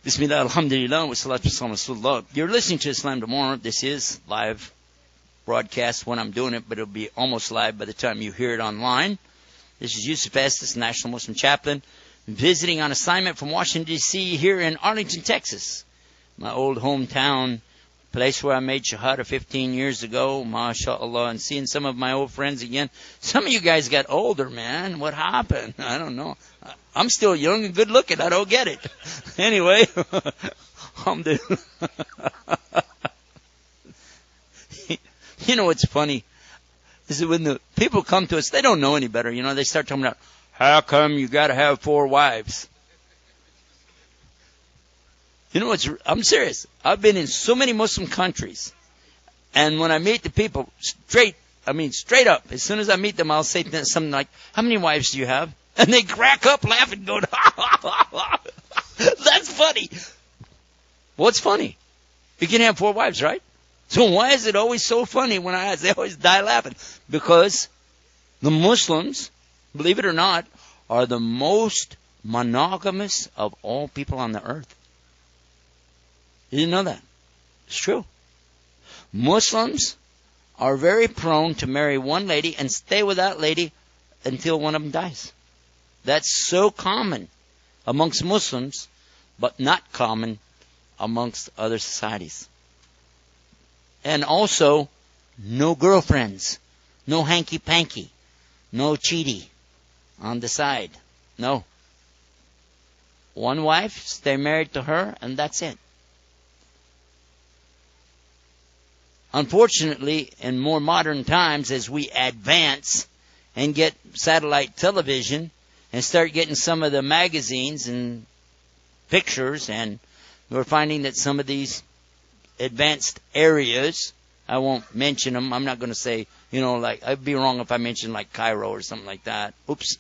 Bismillah, alhamdulillah, wa salatu wassalamu ala Rasulullah. You're listening to Islam Tomorrow. This is live broadcast when I'm doing it, but it'll be almost live by the time you hear it online. This is Yusuf Estes, National Muslim Chaplain, visiting on assignment from Washington, D.C. here in Arlington, Texas. My old hometown, place where I made Shahada 15 years ago, mashallah, and seeing some of my old friends again. Some of you guys got older, man. What happened? I don't know. I'm still young and good looking. I don't get it. Anyway, you know what's funny? Is that when the people come to us, they don't know any better. You know, they start talking about, how come you got to have 4 wives? You know what's, I'm serious. I've been in so many Muslim countries. And when I meet the people, straight up, as soon as I meet them, I'll say something like, how many wives do you have? And they crack up laughing, going, ha, ha, ha, ha. That's funny. What's funny? You can have 4 wives, right? So why is it always so funny when I ask? They always die laughing. Because the Muslims, believe it or not, are the most monogamous of all people on the earth. You didn't know that? It's true. Muslims are very prone to marry one lady and stay with that lady until one of them dies. That's so common amongst Muslims, but not common amongst other societies. And also, no girlfriends, no hanky-panky, no cheaty on the side. No. One wife, stay married to her, and that's it. Unfortunately, in more modern times, as we advance and get satellite television and start getting some of the magazines and pictures, and we're finding that some of these advanced areas, I won't mention them. I'm not going to say, like, I'd be wrong if I mentioned like Cairo or something like that. Oops.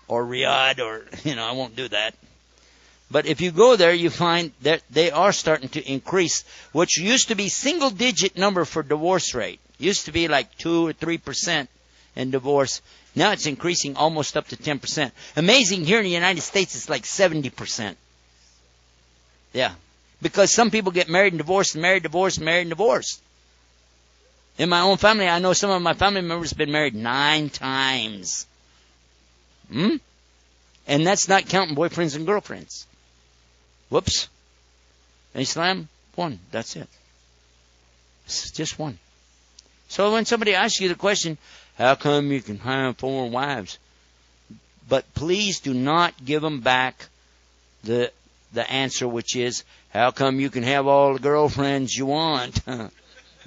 Or Riyadh, or, I won't do that. But if you go there, you find that they are starting to increase, which used to be single-digit number for divorce rate. Used to be like 2 or 3% in divorce. Now it's increasing almost up to 10%. Amazing, here in the United States, it's like 70%. Yeah. Because some people get married and divorced, and married, divorced, married, and divorced. In my own family, I know some of my family members have been married 9 times. And that's not counting boyfriends and girlfriends. Whoops. In Islam, 1. That's it. It's just 1. So when somebody asks you the question, how come you can have 4 wives? But please do not give them back the answer, which is, how come you can have all the girlfriends you want?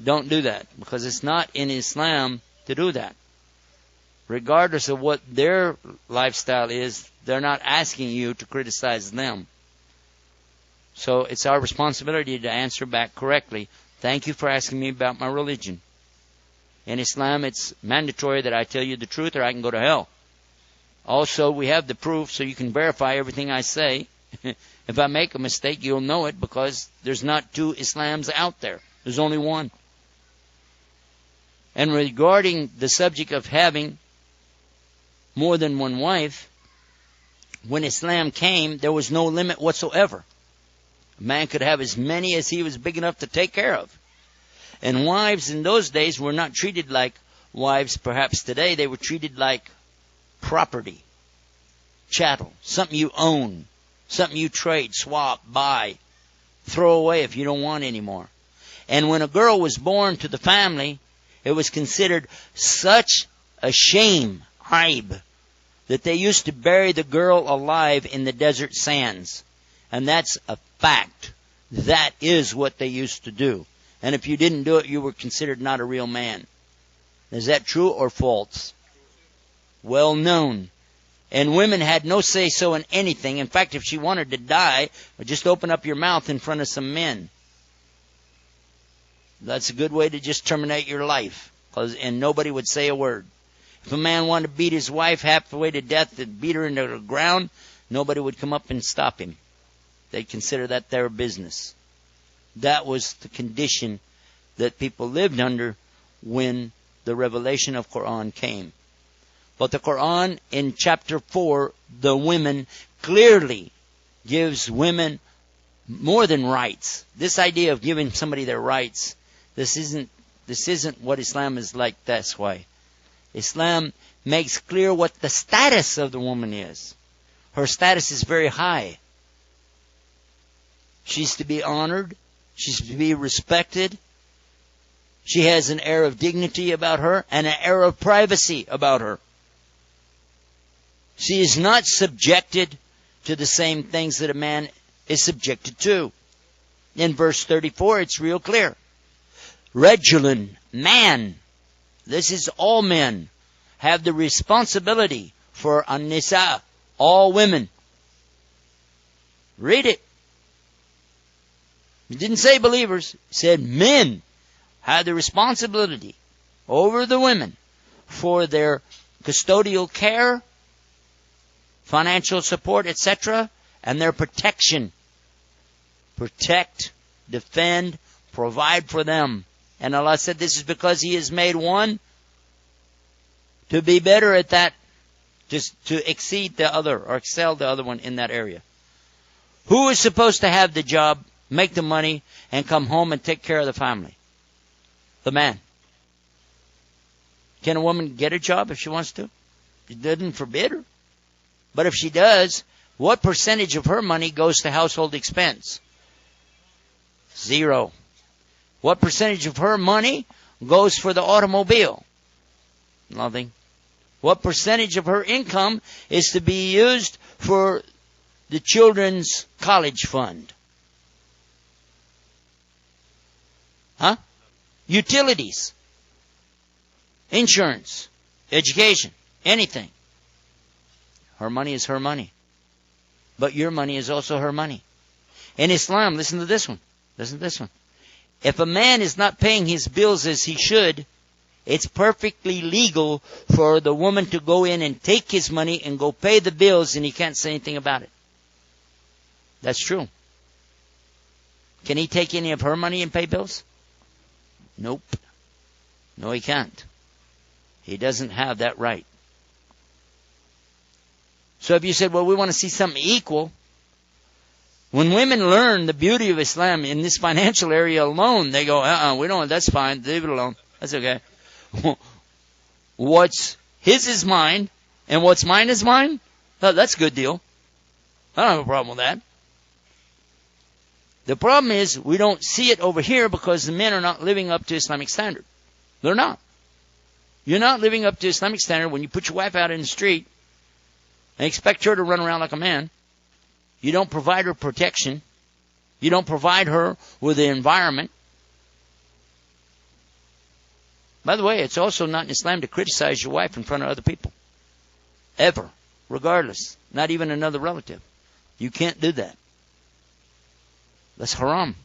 Don't do that, because it's not in Islam to do that. Regardless of what their lifestyle is, they're not asking you to criticize them. So it's our responsibility to answer back correctly. Thank you for asking me about my religion. In Islam, it's mandatory that I tell you the truth or I can go to hell. Also, we have the proof so you can verify everything I say. If I make a mistake, you'll know it, because there's not 2 Islams out there. There's only one. And regarding the subject of having more than 1 wife, when Islam came, there was no limit whatsoever. A man could have as many as he was big enough to take care of. And wives in those days were not treated like wives perhaps today. They were treated like property, chattel, something you own, something you trade, swap, buy, throw away if you don't want anymore. And when a girl was born to the family, it was considered such a shame, aib, that they used to bury the girl alive in the desert sands. And that's a fact. That is what they used to do. And if you didn't do it, you were considered not a real man. Is that true or false? Well known. And women had no say-so in anything. In fact, if she wanted to die, just open up your mouth in front of some men. That's a good way to just terminate your life. And nobody would say a word. If a man wanted to beat his wife halfway to death and beat her into the ground, nobody would come up and stop him. They'd consider that their business. That was the condition that people lived under when the revelation of Quran came. But the Quran in chapter 4, the women clearly gives women more than rights. This idea of giving somebody their rights, this isn't what Islam is like. That's why Islam makes clear what the status of the woman is. Her status is very high. She's to be honored. She's to be respected. She has an air of dignity about her and an air of privacy about her. She is not subjected to the same things that a man is subjected to. In verse 34, it's real clear. Rajulun, man, this is all men, have the responsibility for an-nisa, all women. Read it. It didn't say believers. It said men have the responsibility over the women for their custodial care, financial support, etc., and their protection. Protect, defend, provide for them. And Allah said this is because He has made one to be better at that, just to exceed the other or excel the other one in that area. Who is supposed to have the job, make the money, and come home and take care of the family? The man. Can a woman get a job if she wants to? It doesn't forbid her. But if she does, what percentage of her money goes to household expense? 0. What percentage of her money goes for the automobile? Nothing. What percentage of her income is to be used for the children's college fund? Huh? Utilities, insurance, education, anything. Her money is her money. But your money is also her money. In Islam, listen to this one. Listen to this one. If a man is not paying his bills as he should, it's perfectly legal for the woman to go in and take his money and go pay the bills, and he can't say anything about it. That's true. Can he take any of her money and pay bills? Nope. No, he can't. He doesn't have that right. So if you said, well, we want to see something equal, when women learn the beauty of Islam in this financial area alone, they go, we don't, that's fine, leave it alone. That's okay. What's his is mine, and what's mine is mine? Oh, that's a good deal. I don't have a problem with that. The problem is we don't see it over here because the men are not living up to Islamic standard. They're not. You're not living up to Islamic standard when you put your wife out in the street and expect her to run around like a man. You don't provide her protection. You don't provide her with the environment. By the way, it's also not in Islam to criticize your wife in front of other people. Ever. Regardless. Not even another relative. You can't do that. That's haram.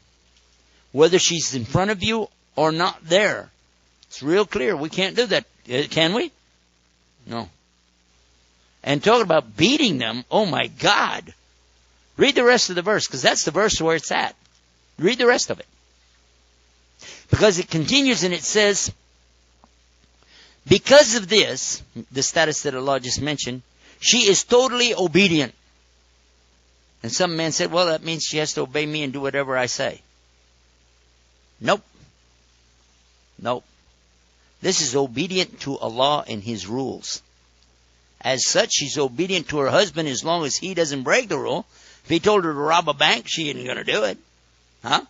Whether she's in front of you or not there. It's real clear. We can't do that. Can we? No. And talking about beating them, oh my God. Read the rest of the verse, because that's the verse where it's at. Read the rest of it. Because it continues and it says, because of this, the status that Allah just mentioned, she is totally obedient. And some man said, well, that means she has to obey me and do whatever I say. Nope. Nope. This is obedient to Allah and His rules. As such, she's obedient to her husband as long as he doesn't break the rule. If he told her to rob a bank, she ain't going to do it. Huh?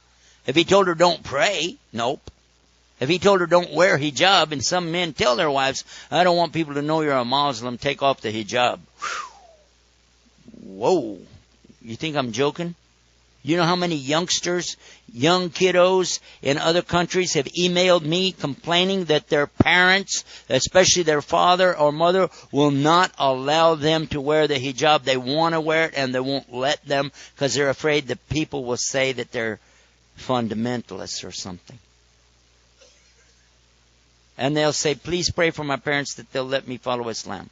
If he told her don't pray, nope. If he told her don't wear hijab, and some men tell their wives, I don't want people to know you're a Muslim, take off the hijab. Whoa. You think I'm joking? You know how many youngsters, young kiddos in other countries have emailed me complaining that their parents, especially their father or mother, will not allow them to wear the hijab. They want to wear it and they won't let them because they're afraid that people will say that they're fundamentalists or something. And they'll say, please pray for my parents that they'll let me follow Islam.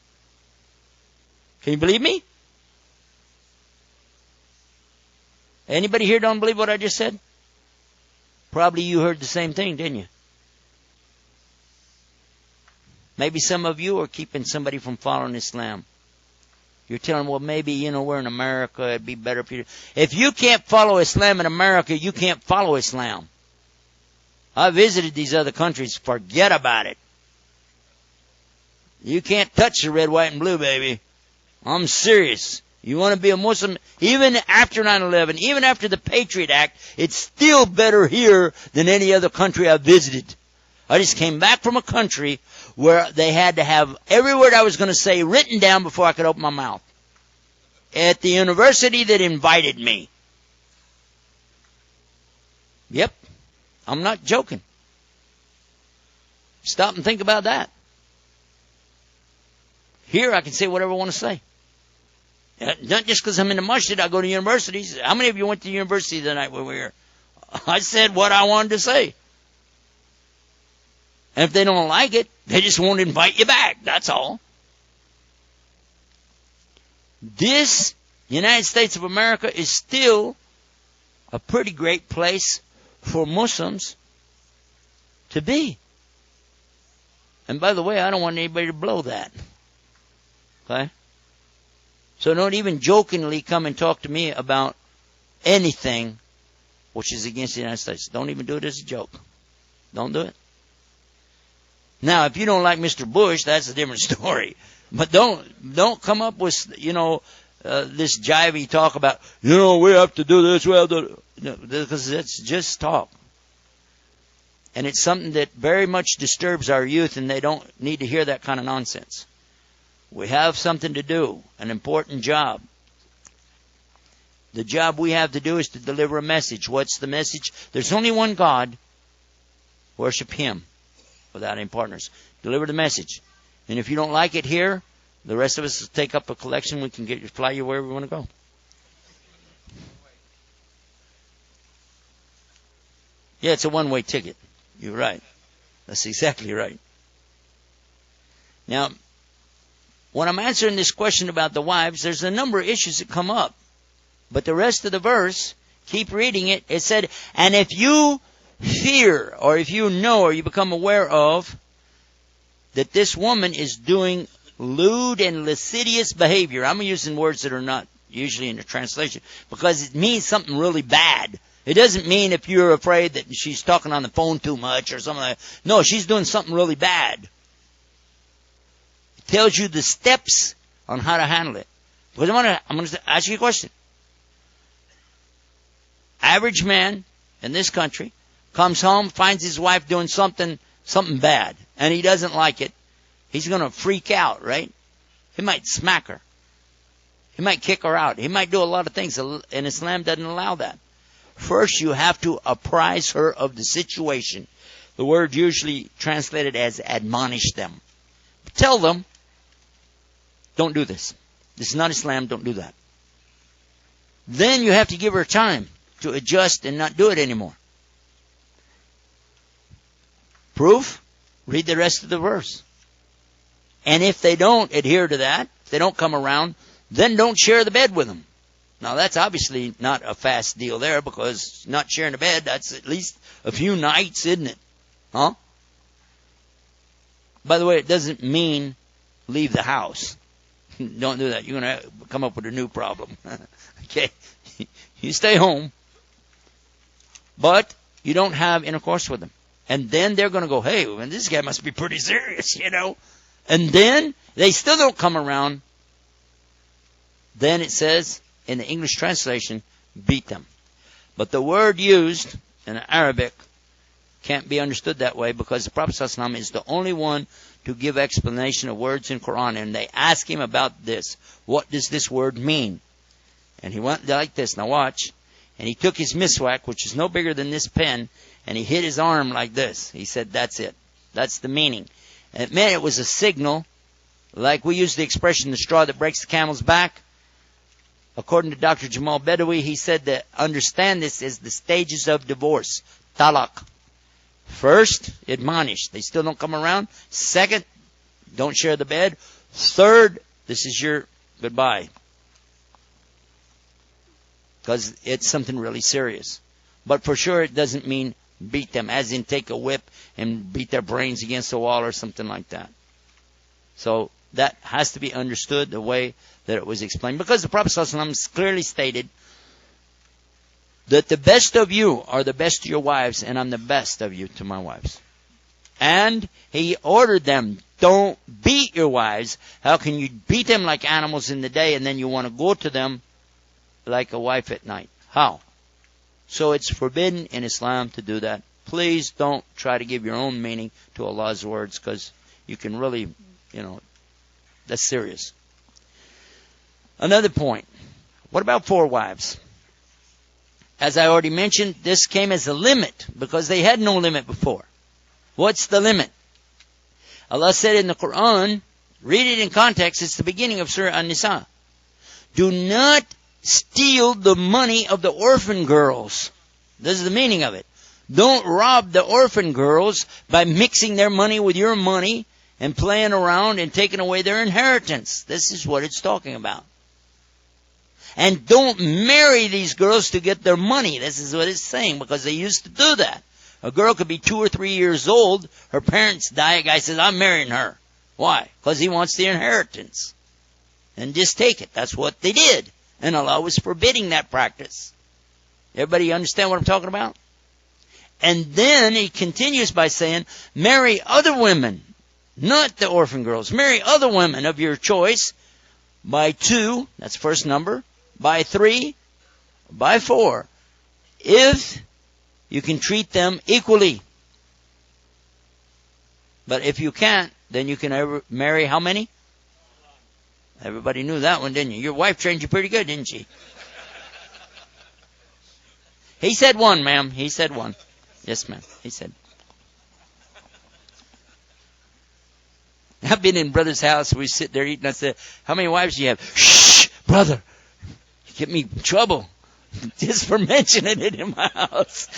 Can you believe me? Anybody here don't believe what I just said? Probably you heard the same thing, didn't you? Maybe some of you are keeping somebody from following Islam. You're telling them, well, maybe, we're in America. It'd be better for you. If you can't follow Islam in America, you can't follow Islam. I visited these other countries. Forget about it. You can't touch the red, white, and blue, baby. I'm serious. You want to be a Muslim, even after 9/11, even after the Patriot Act, it's still better here than any other country I've visited. I just came back from a country where they had to have every word I was going to say written down before I could open my mouth. At the university that invited me. Yep. I'm not joking. Stop and think about that. Here I can say whatever I want to say. Not just because I'm in the masjid, I go to universities. How many of you went to university the night we were here? I said what I wanted to say. And if they don't like it, they just won't invite you back. That's all. This United States of America is still a pretty great place for Muslims to be. And by the way, I don't want anybody to blow that. Okay? So don't even jokingly come and talk to me about anything which is against the United States. Don't even do it as a joke. Don't do it. Now, if you don't like Mr. Bush, that's a different story. But don't come up with, this jivey talk about, we have to do this, we have to, no, because it's just talk. And it's something that very much disturbs our youth, and they don't need to hear that kind of nonsense. We have something to do, an important job. The job we have to do is to deliver a message. What's the message? There's only one God. Worship Him without any partners. Deliver the message. And if you don't like it here, the rest of us will take up a collection. We can fly you wherever we want to go. Yeah, it's a one-way ticket. You're right. That's exactly right. Now, when I'm answering this question about the wives, there's a number of issues that come up. But the rest of the verse, keep reading it. It said, and if you fear, or if you know, or you become aware of, that this woman is doing lewd and lascivious behavior. I'm using words that are not usually in the translation, because it means something really bad. It doesn't mean if you're afraid that she's talking on the phone too much or something like that. No, she's doing something really bad. It tells you the steps on how to handle it. Because I'm going to ask you a question. Average man in this country comes home, finds his wife doing something bad, and he doesn't like it. He's going to freak out, right? He might smack her. He might kick her out. He might do a lot of things, and Islam doesn't allow that. First, you have to apprise her of the situation. The word usually translated as admonish them. Tell them, don't do this. This is not Islam, don't do that. Then you have to give her time to adjust and not do it anymore. Proof? Read the rest of the verse. And if they don't adhere to that, if they don't come around, then don't share the bed with them. Now, that's obviously not a fast deal there, because not sharing the bed, that's at least a few nights, isn't it? Huh? By the way, it doesn't mean leave the house. Don't do that. You're going to come up with a new problem. Okay? You stay home, but you don't have intercourse with them. And then they're going to go, hey, well, this guy must be pretty serious, And then they still don't come around. Then it says, in the English translation, beat them. But the word used in Arabic can't be understood that way, because the Prophet ﷺ is the only one to give explanation of words in Quran. And they ask him about this. What does this word mean? And he went like this. Now watch. And he took his miswak, which is no bigger than this pen, and he hit his arm like this. He said, that's it. That's the meaning. And it meant it was a signal, like we use the expression, the straw that breaks the camel's back. According to Dr. Jamal Bedawi, he said that understand this as the stages of divorce. Talaq. First, admonish. They still don't come around. Second, don't share the bed. Third, this is your goodbye. Because it's something really serious. But for sure, it doesn't mean beat them, as in take a whip and beat their brains against the wall or something like that. So that has to be understood the way that it was explained. Because the Prophet ﷺ clearly stated that the best of you are the best to your wives, and I'm the best of you to my wives. And he ordered them, don't beat your wives. How can you beat them like animals in the day, and then you want to go to them like a wife at night? How? So it's forbidden in Islam to do that. Please don't try to give your own meaning to Allah's words, because you can really, that's serious. Another point. What about 4 wives? As I already mentioned, this came as a limit because they had no limit before. What's the limit? Allah said in the Quran, read it in context, it's the beginning of Surah An-Nisa. Do not steal the money of the orphan girls. This is the meaning of it. Don't rob the orphan girls by mixing their money with your money and playing around and taking away their inheritance. This is what it's talking about. And don't marry these girls to get their money. This is what it's saying, because they used to do that. A girl could be 2 or 3 years old. Her parents die. A guy says, I'm marrying her. Why? Because he wants the inheritance. And just take it. That's what they did. And Allah was forbidding that practice. Everybody understand what I'm talking about? And then he continues by saying, marry other women, not the orphan girls. Marry other women of your choice by 2, that's first number, by 3, by 4, if you can treat them equally. But if you can't, then you can marry how many? Everybody knew that one, didn't you? Your wife trained you pretty good, didn't she? He said 1, ma'am. He said 1. Yes, ma'am. He said. I've been in brother's house. We sit there eating. I said, how many wives do you have? Shh, brother. You get me in trouble just for mentioning it in my house.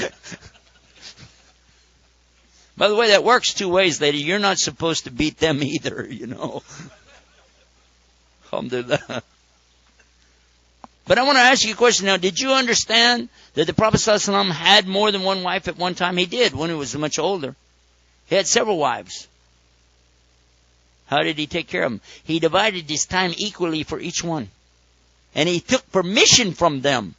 By the way, that works 2 ways, lady. You're not supposed to beat them either, Alhamdulillah. But I want to ask you a question now. Did you understand that the Prophet ﷺ had more than 1 wife at one time? He did when he was much older. He had several wives. How did he take care of them? He divided his time equally for each one. And he took permission from them.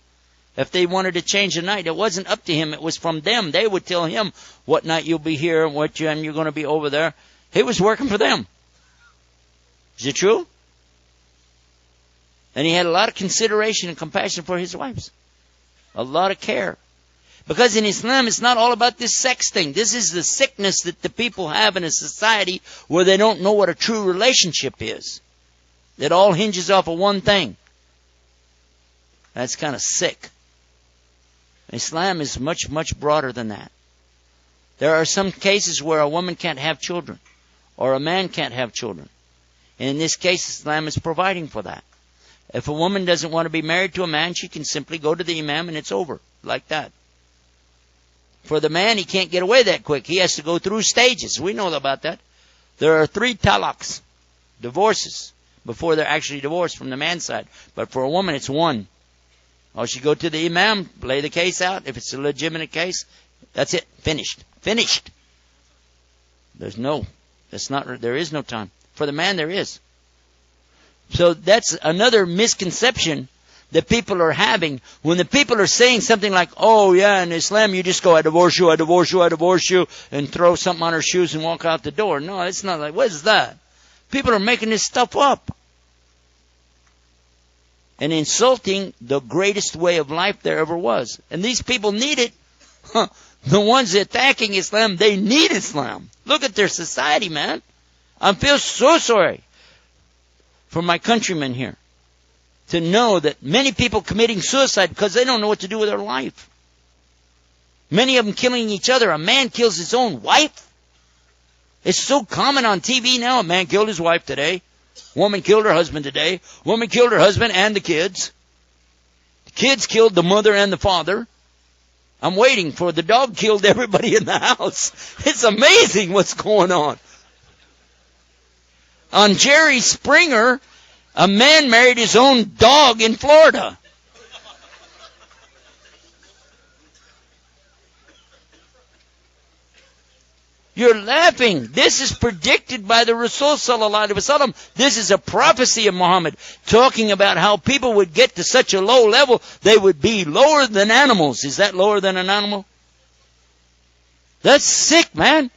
If they wanted to change the night, it wasn't up to him. It was from them. They would tell him what night you'll be here and what time you're going to be over there. He was working for them. Is it true? And he had a lot of consideration and compassion for his wives. A lot of care. Because in Islam, it's not all about this sex thing. This is the sickness that the people have in a society where they don't know what a true relationship is. It all hinges off of one thing. That's kind of sick. Islam is much, much broader than that. There are some cases where a woman can't have children, or a man can't have children. And in this case, Islam is providing for that. If a woman doesn't want to be married to a man, she can simply go to the imam and it's over, like that. For the man, he can't get away that quick. He has to go through stages. We know about that. There are 3 talaqs, divorces, before they're actually divorced from the man's side. But for a woman, it's 1. Oh, she go to the imam, lay the case out. If it's a legitimate case, that's it. Finished. Finished. There is no time. For the man, there is. So that's another misconception that people are having when the people are saying something like, oh yeah, in Islam you just go, I divorce you, I divorce you, I divorce you, and throw something on her shoes and walk out the door. No, it's not like, what is that? People are making this stuff up. And insulting the greatest way of life there ever was. And these people need it. The ones attacking Islam, they need Islam. Look at their society, man. I feel so sorry for my countrymen here to know that many people committing suicide because they don't know what to do with their life. Many of them killing each other. A man kills his own wife. It's so common on TV now. A man killed his wife today. Woman killed her husband today. Woman killed her husband and the kids. The kids killed the mother and the father. I'm waiting for the dog killed everybody in the house. It's amazing what's going on. On Jerry Springer, a man married his own dog in Florida. You're laughing. This is predicted by the Rasul sallallahu alaihi wasallam. This is a prophecy of Muhammad talking about how people would get to such a low level, they would be lower than animals. Is that lower than an animal? That's sick, man.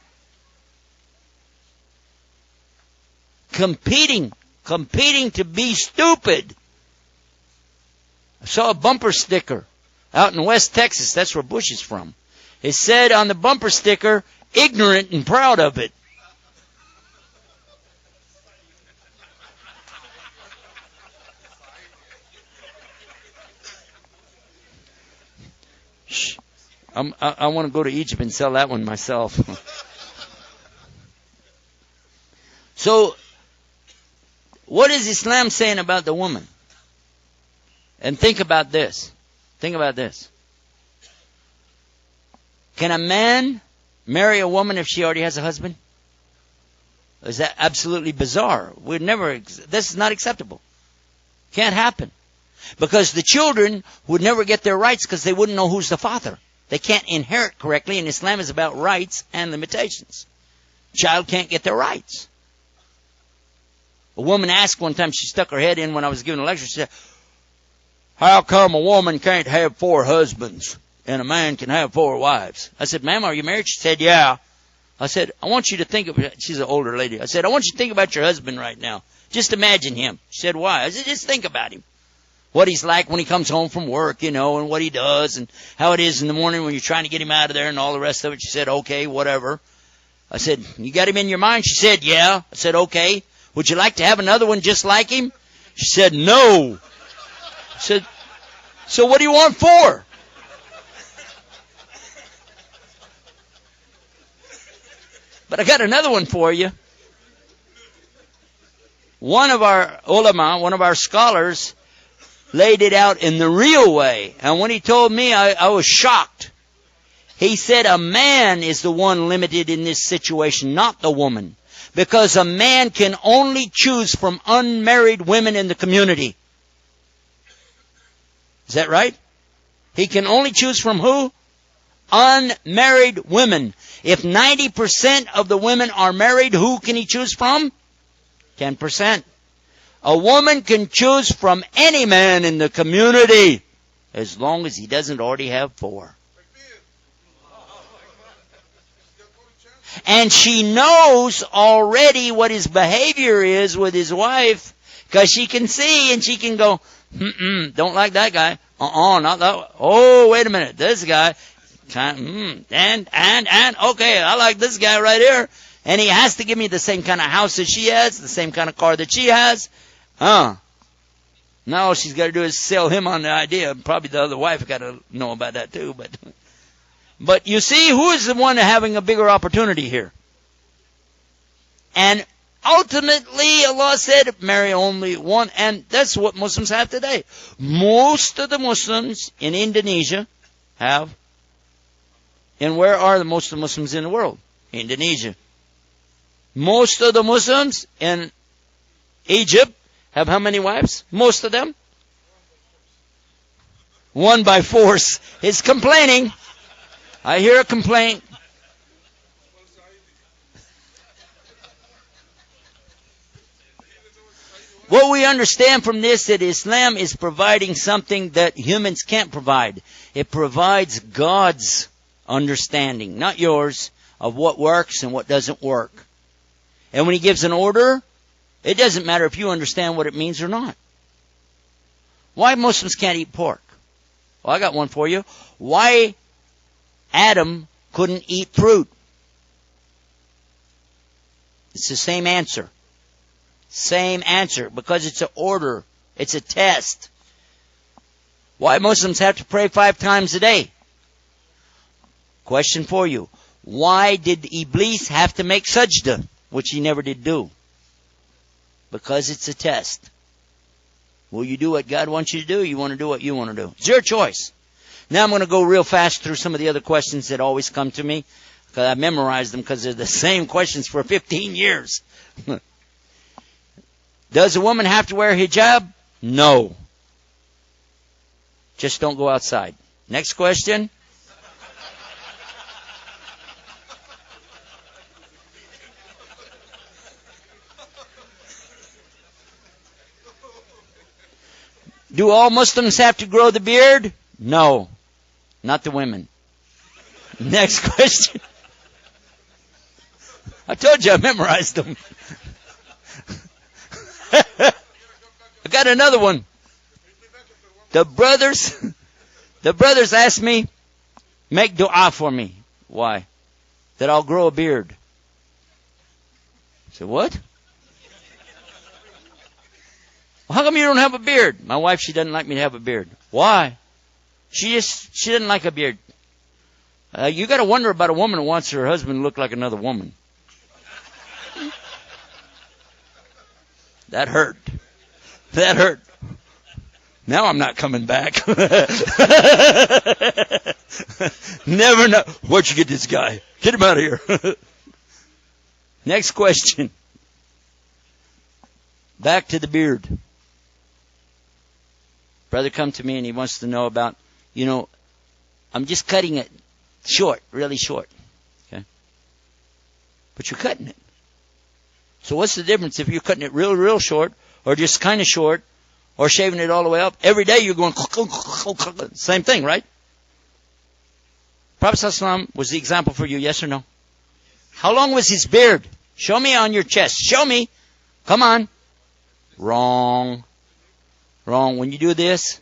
Competing to be stupid. I saw a bumper sticker out in West Texas. That's where Bush is from. It said on the bumper sticker, ignorant and proud of it. Shh. I want to go to Egypt and sell that one myself. So, what is Islam saying about the woman? And think about this. Think about this. Can a man marry a woman if she already has a husband? Is that absolutely bizarre? This is not acceptable. Can't happen. Because the children would never get their rights because they wouldn't know who's the father. They can't inherit correctly, and Islam is about rights and limitations. Child can't get their rights. A woman asked one time, she stuck her head in when I was giving a lecture, she said, how come a woman can't have 4 husbands and a man can have 4 wives? I said, ma'am, are you married? She said, yeah. I said, I want you to think of it. She's an older lady. I said, I want you to think about your husband right now. Just imagine him. She said, why? I said, just think about him. What he's like when he comes home from work, and what he does, and how it is in the morning when you're trying to get him out of there and all the rest of it. She said, okay, whatever. I said, you got him in your mind? She said, yeah. I said, okay. Would you like to have another one just like him? She said, no. I said, so what do you want 4? But I got another one for you. One of our ulama, one of our scholars, laid it out in the real way. And when he told me, I was shocked. He said a man is the one limited in this situation, not the woman. Because a man can only choose from unmarried women in the community. Is that right? He can only choose from who? Unmarried women. If 90% of the women are married, who can he choose from? 10%. A woman can choose from any man in the community as long as he doesn't already have 4. And she knows already what his behavior is with his wife because she can see and she can go, don't like that guy. Not that. Oh, wait a minute. This guy. And, okay, I like this guy right here. And he has to give me the same kind of house that she has, the same kind of car that she has. Now all she's got to do is sell him on the idea. Probably the other wife got to know about that too. But you see, who is the one having a bigger opportunity here? And ultimately, Allah said, marry only one. And that's what Muslims have today. Most of the Muslims in Indonesia have. And where are most of the Muslims in the world? Indonesia. Most of the Muslims in Egypt have how many wives? Most of them? 1 by force. He's complaining. I hear a complaint. What we understand from this that Islam is providing something that humans can't provide. It provides God's understanding, not yours, of what works and what doesn't work. And when He gives an order, it doesn't matter if you understand what it means or not. Why Muslims can't eat pork? Well, I got one for you. Why Adam couldn't eat fruit? It's the same answer. Same answer. Because it's an order. It's a test. Why Muslims have to pray 5 times a day? Question for you. Why did Iblis have to make sajda, which he never did do? Because it's a test. Will you do what God wants you to do? Or you want to do what you want to do? It's your choice. Now I'm going to go real fast through some of the other questions that always come to me. Because I memorized them because they're the same questions for 15 years. Does a woman have to wear hijab? No. Just don't go outside. Next question. Do all Muslims have to grow the beard? No, not the women. Next question. I told you I memorized them. I got another one. The brothers asked me, make dua for me. Why? That I'll grow a beard. I said, what? Well, how come you don't have a beard? My wife, she doesn't like me to have a beard. Why? She doesn't like a beard. You got to wonder about a woman who wants her husband to look like another woman. That hurt. That hurt. Now I'm not coming back. Never know. Where'd you get this guy? Get him out of here. Next question. Back to the beard. Brother come to me and he wants to know about, I'm just cutting it short, really short. Okay? But you're cutting it. So what's the difference if you're cutting it real short, or just kind of short, or shaving it all the way up? Every day you're going, same thing, right? Prophet ﷺ was the example for you, yes or no? How long was his beard? Show me on your chest. Show me. Come on. Wrong. When you do this,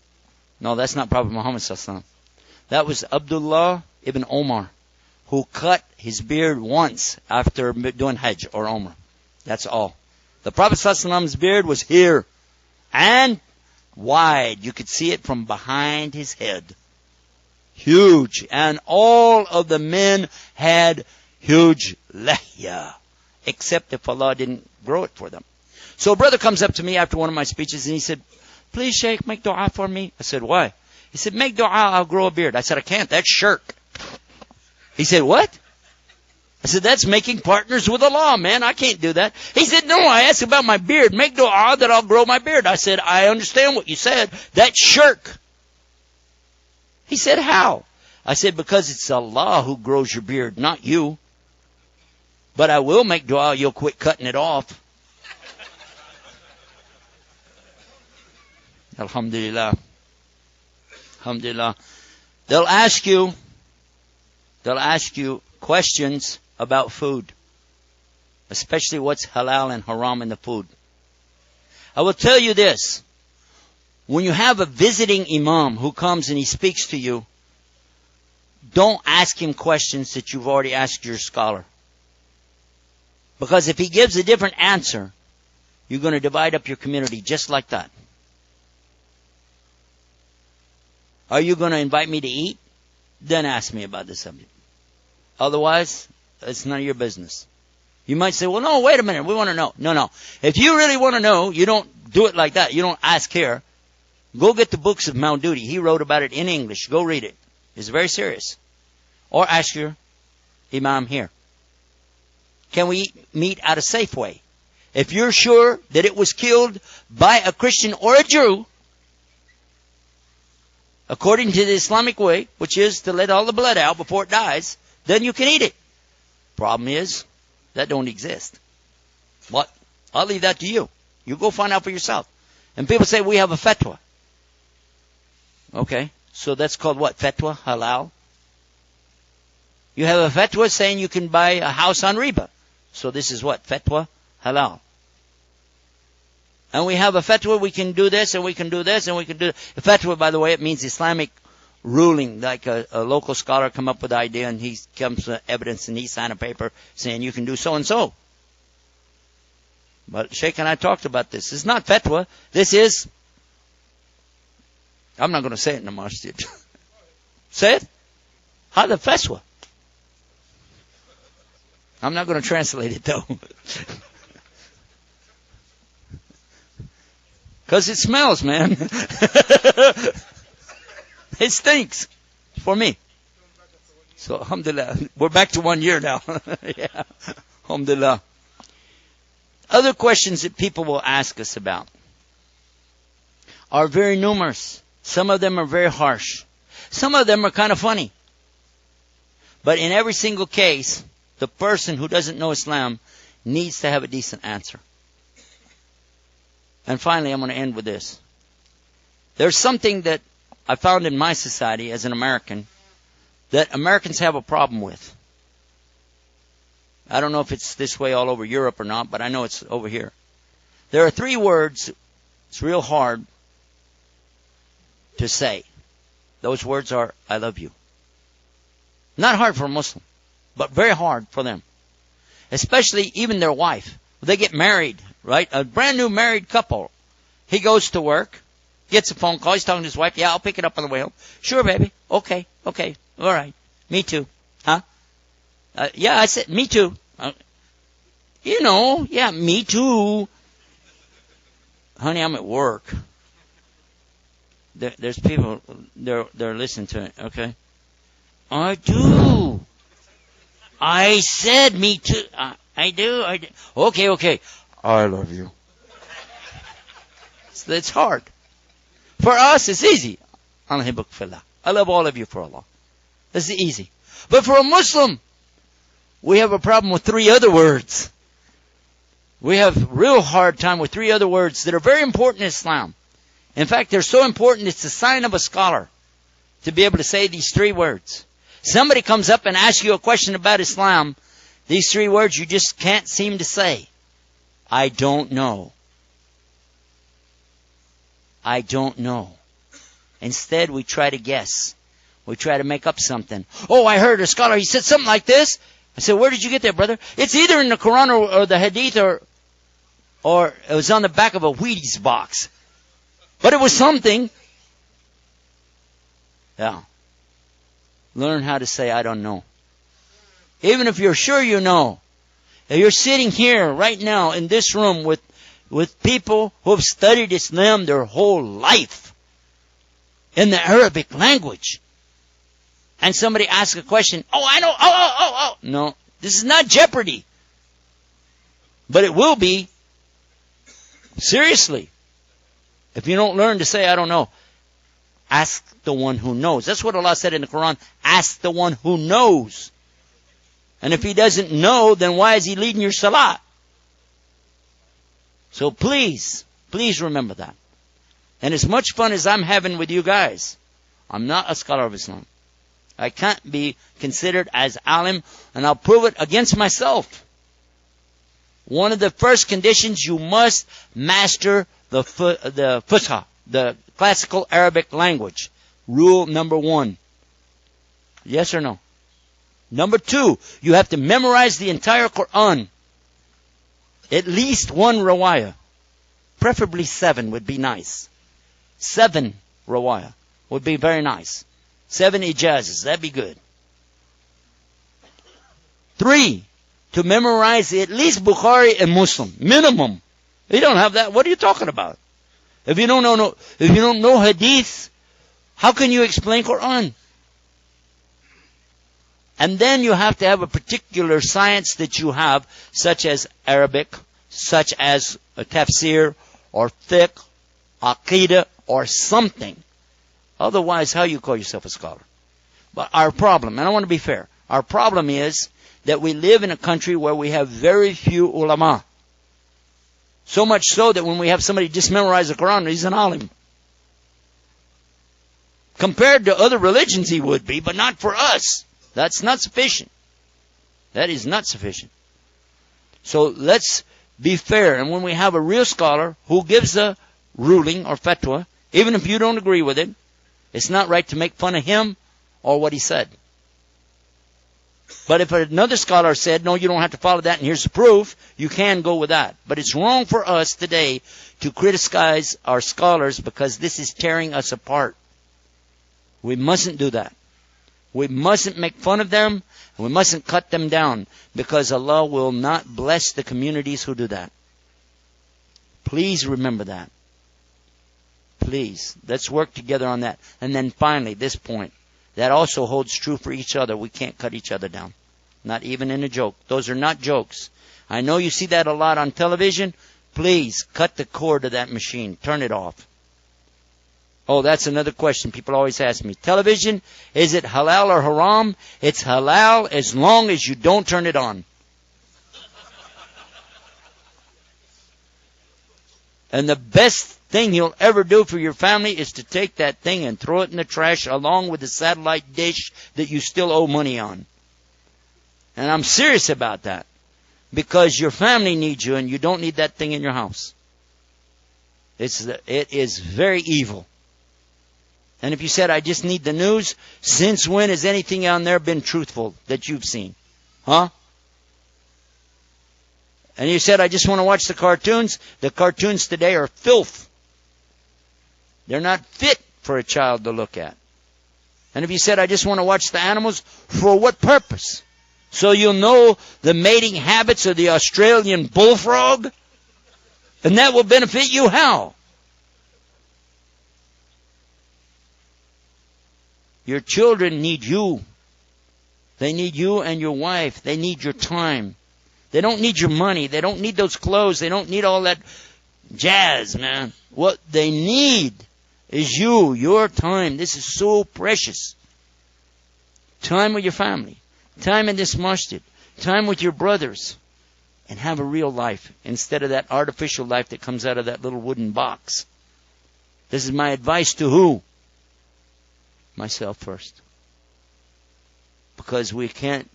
no, that's not Prophet Muhammad ﷺ. That was Abdullah ibn Omar, who cut his beard once after doing Hajj or Umrah. That's all. The Prophet ﷺ's beard was here and wide. You could see it from behind his head. Huge. And all of the men had huge lihya, except if Allah didn't grow it for them. So a brother comes up to me after one of my speeches and he said, please, Shaykh, make dua for me. I said, why? He said, make dua, I'll grow a beard. I said, I can't. That's shirk. He said, what? I said, that's making partners with Allah, man. I can't do that. He said, no, I asked about my beard. Make dua that I'll grow my beard. I said, I understand what you said. That's shirk. He said, how? I said, because it's Allah who grows your beard, not you. But I will make dua you'll quit cutting it off. Alhamdulillah. Alhamdulillah. They'll ask you questions about food, especially what's halal and haram in the food. I will tell you this. When you have a visiting imam who comes and he speaks to you, don't ask him questions that you've already asked your scholar. Because if he gives a different answer, you're going to divide up your community just like that. Are you going to invite me to eat? Then ask me about the subject. Otherwise, it's none of your business. You might say, well, no, wait a minute. We want to know. No. If you really want to know, you don't do it like that. You don't ask here. Go get the books of Maududi. He wrote about it in English. Go read it. It's very serious. Or ask your imam here. Can we meet at a safe way? If you're sure that it was killed by a Christian or a Jew, according to the Islamic way, which is to let all the blood out before it dies, then you can eat it. Problem is, that don't exist. What? I'll leave that to you. You go find out for yourself. And people say, we have a fatwa. Okay, so that's called what? Fatwa? Halal? You have a fatwa saying you can buy a house on riba. So this is what? Fatwa? Halal. And we have a fatwa, we can do this, and we can do this, and we can do... A fatwa, by the way, it means Islamic ruling, like a local scholar come up with the idea, and he comes with evidence, and he sign a paper saying you can do so and so. But Sheikh and I talked about this. It's not fatwa. This is... I'm not going to say it in the masjid. Say it? Hada fatwa. I'm not going to translate it, though. Because it smells, man. It stinks for me. So, alhamdulillah. We're back to 1 year now. Yeah. Alhamdulillah. Other questions that people will ask us about are very numerous. Some of them are very harsh. Some of them are kind of funny. But in every single case, the person who doesn't know Islam needs to have a decent answer. And finally, I'm going to end with this. There's something that I found in my society as an American that Americans have a problem with. I don't know if it's this way all over Europe or not, but I know it's over here. There are 3 words it's real hard to say. Those words are, I love you. Not hard for a Muslim, but very hard for them. Especially even their wife. They get married, right? A brand new married couple. He goes to work, gets a phone call. He's talking to his wife. Yeah, I'll pick it up on the way home. Sure, baby. Okay. All right. Me too. Huh? Yeah, I said, me too. Yeah, me too. Honey, I'm at work. There's people, they're listening to it, okay? I do. I said me too. I do. Okay. I love you. It's hard. For us, it's easy. I love all of you for Allah. That's easy. But for a Muslim, we have a problem with 3 other words. We have real hard time with 3 other words that are very important in Islam. In fact, they're so important, it's the sign of a scholar to be able to say these 3 words. Somebody comes up and asks you a question about Islam, these 3 words you just can't seem to say. I don't know. I don't know. Instead, we try to guess. We try to make up something. Oh, I heard a scholar, he said something like this. I said, where did you get that, brother? It's either in the Quran or the Hadith or it was on the back of a Wheaties box. But it was something. Yeah. Learn how to say, I don't know. Even if you're sure you know. If you're sitting here right now in this room with people who have studied Islam their whole life in the Arabic language. And somebody asks a question, oh, I know, oh. No, this is not Jeopardy. But it will be. Seriously. If you don't learn to say, I don't know, ask the one who knows. That's what Allah said in the Quran. Ask the one who knows. And if he doesn't know, then why is he leading your salah? So please remember that. And as much fun as I'm having with you guys, I'm not a scholar of Islam. I can't be considered as alim, and I'll prove it against myself. One of the first conditions, you must master the Fusha, the classical Arabic language. Rule number 1. Yes or no? Number 2, you have to memorize the entire Quran. At least 1 rawayah. Preferably 7 would be nice. 7 rawayah would be very nice. 7 ijazas, that'd be good. 3, to memorize at least Bukhari and Muslim. Minimum. If you don't have that, what are you talking about? If you don't know hadith, how can you explain Quran? And then you have to have a particular science that you have, such as Arabic, such as a tafsir, or fiqh, aqidah, or something. Otherwise, how you call yourself a scholar? But our problem, and I want to be fair, our problem is that we live in a country where we have very few ulama. So much so that when we have somebody just memorize the Quran, he's an alim. Compared to other religions he would be, but not for us. That's not sufficient. That is not sufficient. So let's be fair. And when we have a real scholar who gives a ruling or fatwa, even if you don't agree with it, it's not right to make fun of him or what he said. But if another scholar said, no, you don't have to follow that and here's the proof, you can go with that. But it's wrong for us today to criticize our scholars because this is tearing us apart. We mustn't do that. We mustn't make fun of them. And we mustn't cut them down because Allah will not bless the communities who do that. Please remember that. Please. Let's work together on that. And then finally, this point. That also holds true for each other. We can't cut each other down. Not even in a joke. Those are not jokes. I know you see that a lot on television. Please cut the cord to that machine. Turn it off. Oh, that's another question people always ask me. Television, is it halal or haram? It's halal as long as you don't turn it on. And the best thing you'll ever do for your family is to take that thing and throw it in the trash along with the satellite dish that you still owe money on. And I'm serious about that. Because your family needs you and you don't need that thing in your house. It is very evil. And if you said, I just need the news, since when has anything on there been truthful that you've seen? Huh? And you said, I just want to watch the cartoons today are filth. They're not fit for a child to look at. And if you said, I just want to watch the animals, for what purpose? So you'll know the mating habits of the Australian bullfrog? And that will benefit you how? Your children need you. They need you and your wife. They need your time. They don't need your money. They don't need those clothes. They don't need all that jazz, man. What they need is you, your time. This is so precious. Time with your family. Time in this masjid. Time with your brothers. And have a real life instead of that artificial life that comes out of that little wooden box. This is my advice to who? Myself first. Because we can't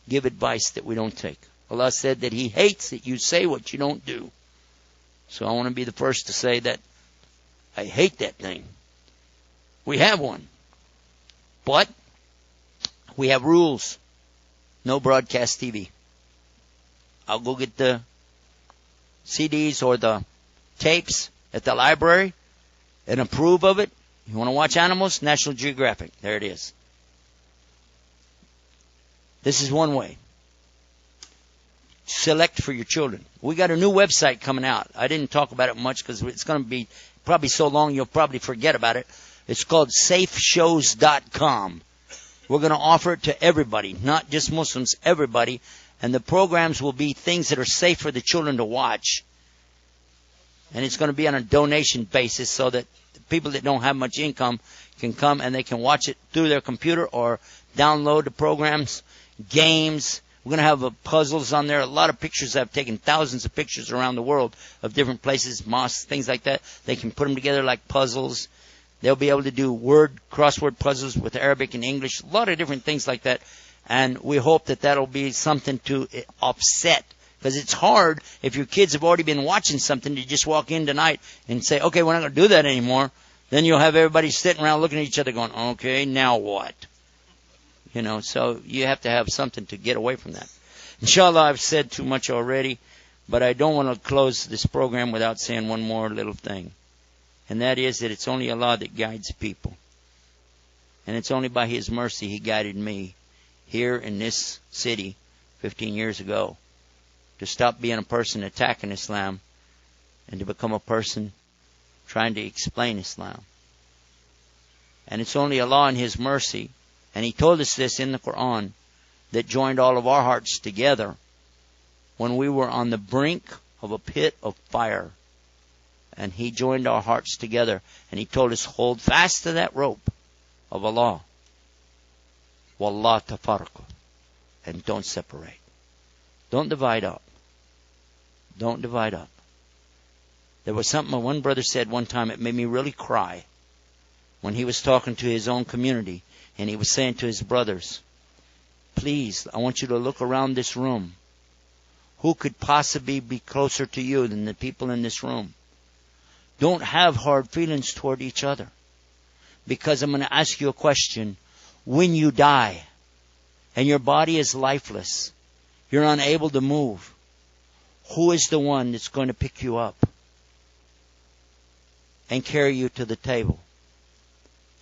give advice that we don't take. Allah said that He hates that you say what you don't do. So I want to be the first to say that I hate that thing. We have one. But we have rules. No broadcast TV. I'll go get the CDs or the tapes at the library and approve of it. You want to watch animals? National Geographic. There it is. This is one way. Select for your children. We got a new website coming out. I didn't talk about it much because it's going to be probably so long you'll probably forget about it. It's called safeshows.com. We're going to offer it to everybody, not just Muslims, everybody. And the programs will be things that are safe for the children to watch. And it's going to be on a donation basis so that people that don't have much income can come and they can watch it through their computer or download the programs, games. We're going to have puzzles on there. A lot of pictures. I've taken thousands of pictures around the world of different places, mosques, things like that. They can put them together like puzzles. They'll be able to do crossword puzzles with Arabic and English, a lot of different things like that. And we hope that that'll be something to offset. Because it's hard if your kids have already been watching something to just walk in tonight and say, okay, we're not going to do that anymore. Then you'll have everybody sitting around looking at each other going, okay, now what? You know, so you have to have something to get away from that. Inshallah, I've said too much already, but I don't want to close this program without saying one more little thing. And that is that it's only Allah that guides people. And it's only by His mercy He guided me here in this city 15 years ago to stop being a person attacking Islam and to become a person trying to explain Islam. And it's only Allah and His mercy, and He told us this in the Quran, that joined all of our hearts together when we were on the brink of a pit of fire. And He joined our hearts together, and He told us, hold fast to that rope of Allah. Wallah tafarqu. And don't separate. Don't divide up. Don't divide up. There was something one brother said one time, it made me really cry. When he was talking to his own community, and he was saying to his brothers, please, I want you to look around this room. Who could possibly be closer to you than the people in this room? Don't have hard feelings toward each other. Because I'm going to ask you a question. When you die, and your body is lifeless, you're unable to move, who is the one that's going to pick you up and carry you to the table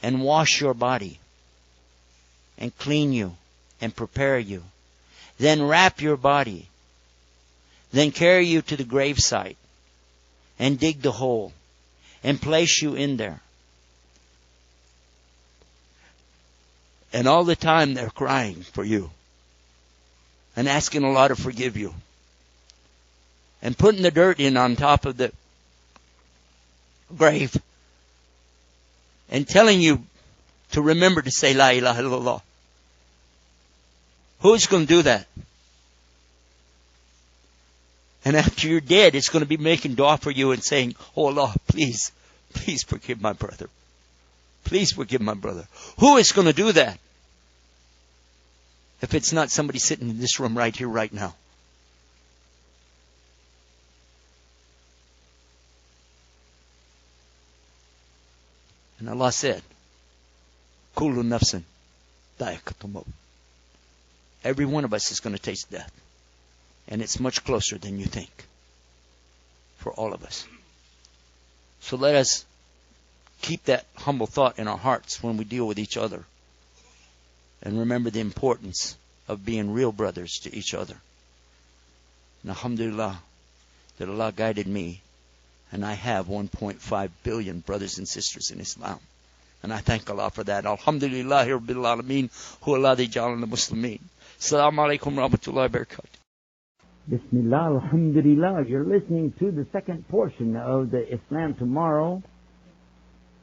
and wash your body and clean you and prepare you, then wrap your body, then carry you to the gravesite and dig the hole and place you in there? And all the time they're crying for you and asking Allah to forgive you and putting the dirt in on top of the grave and telling you to remember to say La ilaha illallah. Who's going to do that? And after you're dead, it's going to be making dua for you and saying, oh Allah, please Please forgive my brother. Please forgive my brother. Who is going to do that? If it's not somebody sitting in this room right here, right now. And Allah said, Kullu nafsin da'iqatul maut. Every one of us is going to taste death. And it's much closer than you think. For all of us. So let us keep that humble thought in our hearts when we deal with each other. And remember the importance of being real brothers to each other. And alhamdulillah, that Allah guided me. And I have 1.5 billion brothers and sisters in Islam. And I thank Allah for that. Alhamdulillah, Rabbil Alameen, hu alladhi ja'alana muslimin. Assalamu alaikum wa rahmatullahi wa barakatuh. Bismillah, alhamdulillah. You're listening to the second portion of the Islam Tomorrow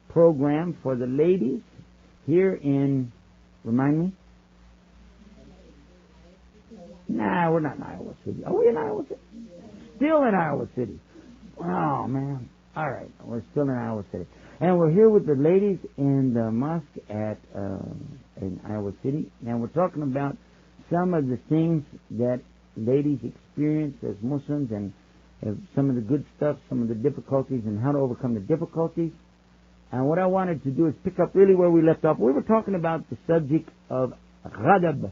program for the ladies here in, remind me? Nah, we're not in Iowa City. Are we in Iowa City? Still in Iowa City. Oh, man. All right. We're still in Iowa City. And we're here with the ladies in the mosque at in Iowa City. And we're talking about some of the things that ladies experience as Muslims and some of the good stuff, some of the difficulties, and how to overcome the difficulties. And what I wanted to do is pick up really where we left off. We were talking about the subject of ghadab.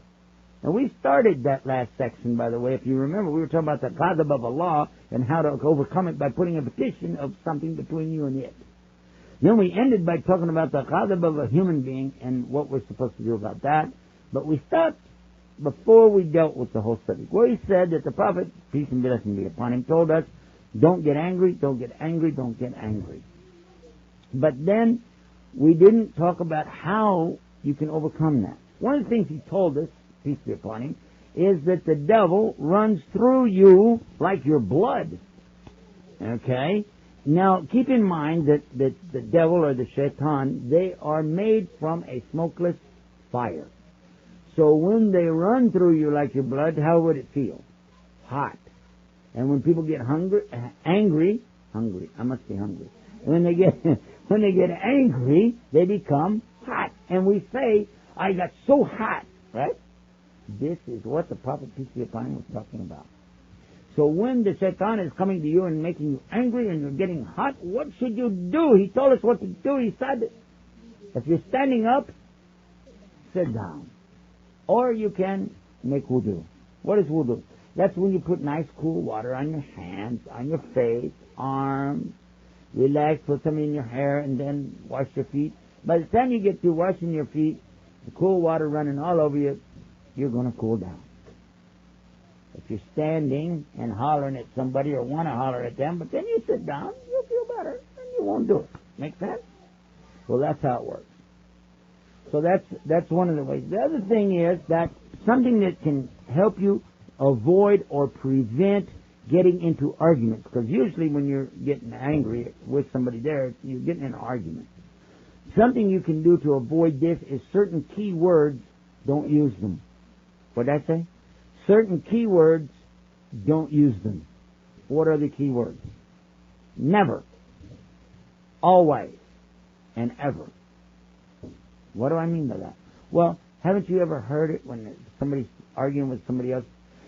And we started that last section, by the way. If you remember, we were talking about the ghadab of Allah and how to overcome it by putting a petition of something between you and it. Then we ended by talking about the ghadab of a human being and what we're supposed to do about that. But we stopped before we dealt with the whole subject, where he said that the Prophet, peace and blessing be upon him, told us, don't get angry, don't get angry, don't get angry. But then we didn't talk about how you can overcome that. One of the things he told us, peace be upon him, is that the devil runs through you like your blood. Okay? Now, keep in mind that the devil or the shaitan, they are made from a smokeless fire. So when they run through you like your blood, how would it feel? Hot. And when people get angry, I must be hungry. When they get angry, they become hot. And we say, I got so hot, right? This is what the Prophet, peace be upon him, was talking about. So when the shaitan is coming to you and making you angry and you're getting hot, what should you do? He told us what to do. He said, if you're standing up, sit down. Or you can make wudu. What is wudu? That's when you put nice cool water on your hands, on your face, arms, relax, put some in your hair, and then wash your feet. By the time you get through washing your feet, the cool water running all over you, you're going to cool down. If you're standing and hollering at somebody or want to holler at them, but then you sit down, you'll feel better, and you won't do it. Make sense? Well, that's how it works. So that's one of the ways. The other thing is that something that can help you avoid or prevent getting into arguments, because usually when you're getting angry with somebody there, you're getting in an argument. Something you can do to avoid this is certain key words, don't use them. What did I say? Certain key words, don't use them. What are the key words? Never, always, and ever. What do I mean by that? Well, haven't you ever heard it when somebody's arguing with somebody else?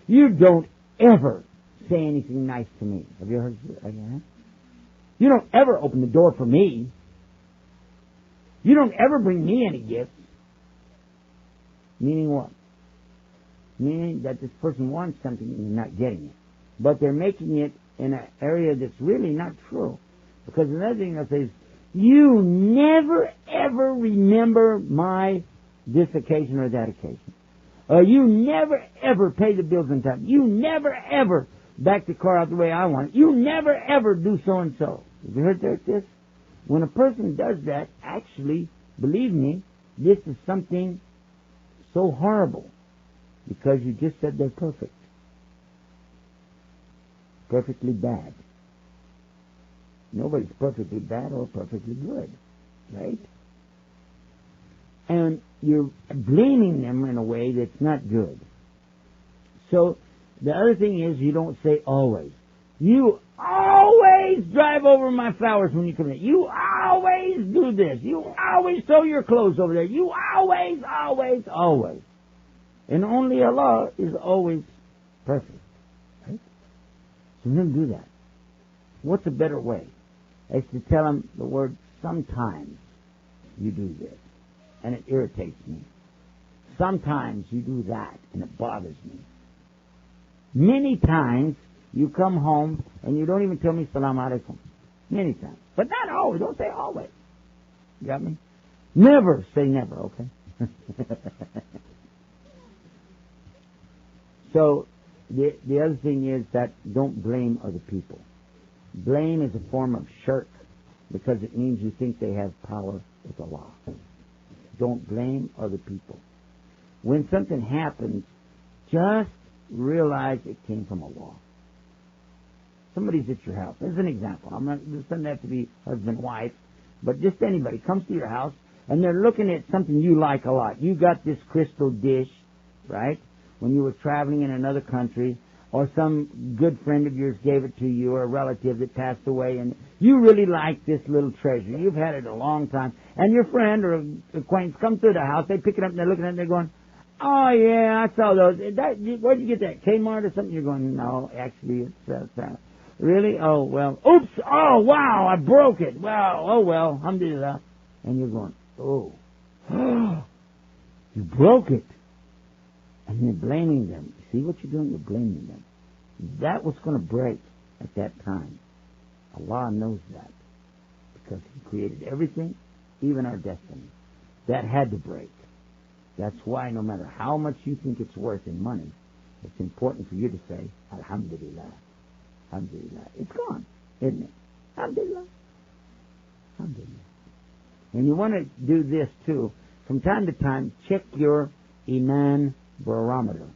You don't ever say anything nice to me. Have you heard that? You don't ever open the door for me. You don't ever bring me any gifts. Meaning what? Meaning that this person wants something and you're not getting it. But they're making it in an area that's really not true. Because another thing they'll say is, you never ever remember this occasion or that occasion. You never ever pay the bills on time. You never ever back the car out the way I want it. You never ever do so and so. Have you heard this? When a person does that, actually, believe me, this is something so horrible. Because you just said they're perfect. Perfectly bad. Nobody's perfectly bad or perfectly good. Right? And you're blaming them in a way that's not good. So, the other thing is you don't say always. You always drive over my flowers when you come in. You always do this. You always throw your clothes over there. You always. And only Allah is always perfect. Right? So don't do that. What's a better way? Is to tell them the word sometimes you do this, and it irritates me. Sometimes you do that, and it bothers me. Many times you come home and you don't even tell me salam alaikum. Many times. But not always. Don't say always. You got me? Never say never, okay? So, the other thing is that don't blame other people. Blame is a form of shirk because it means you think they have power with Allah. Don't blame other people. When something happens, just realize it came from Allah. Somebody's at your house. There's an example. This doesn't have to be husband, wife, but just anybody comes to your house and they're looking at something you like a lot. You got this crystal dish, right, when you were traveling in another country, or some good friend of yours gave it to you, or a relative that passed away, and you really like this little treasure. You've had it a long time, and your friend or acquaintance comes through the house, they pick it up and they're looking at it and they're going, oh yeah, I saw those. Where'd you get that? Kmart or something? You're going, no, actually it's really? Oh well. Oops! Oh wow, I broke it. Wow. Oh well. Alhamdulillah. And you're going, oh, you broke it. And you're blaming them. See what you're doing? You're blaming them. That was going to break at that time. Allah knows that. Because He created everything, even our destiny. That had to break. That's why no matter how much you think it's worth in money, it's important for you to say, Alhamdulillah. Alhamdulillah. It's gone, isn't it? Alhamdulillah. Alhamdulillah. And you want to do this too. From time to time, check your Iman barometer.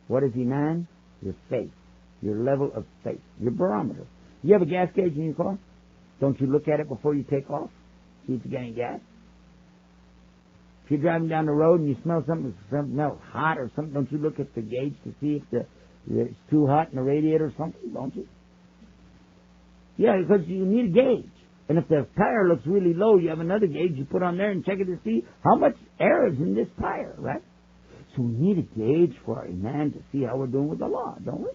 What is Iman? Your faith. Your level of faith. Your barometer. You have a gas gauge in your car? Don't you look at it before you take off? See if you're getting gas? If you're driving down the road and you smell something smells hot or something, don't you look at the gauge to see if it's too hot in the radiator or something, don't you? Yeah, because you need a gauge. And if the tire looks really low, you have another gauge you put on there and check it to see how much air is in this tire, right? So we need a gauge for our Iman to see how we're doing with Allah, don't we?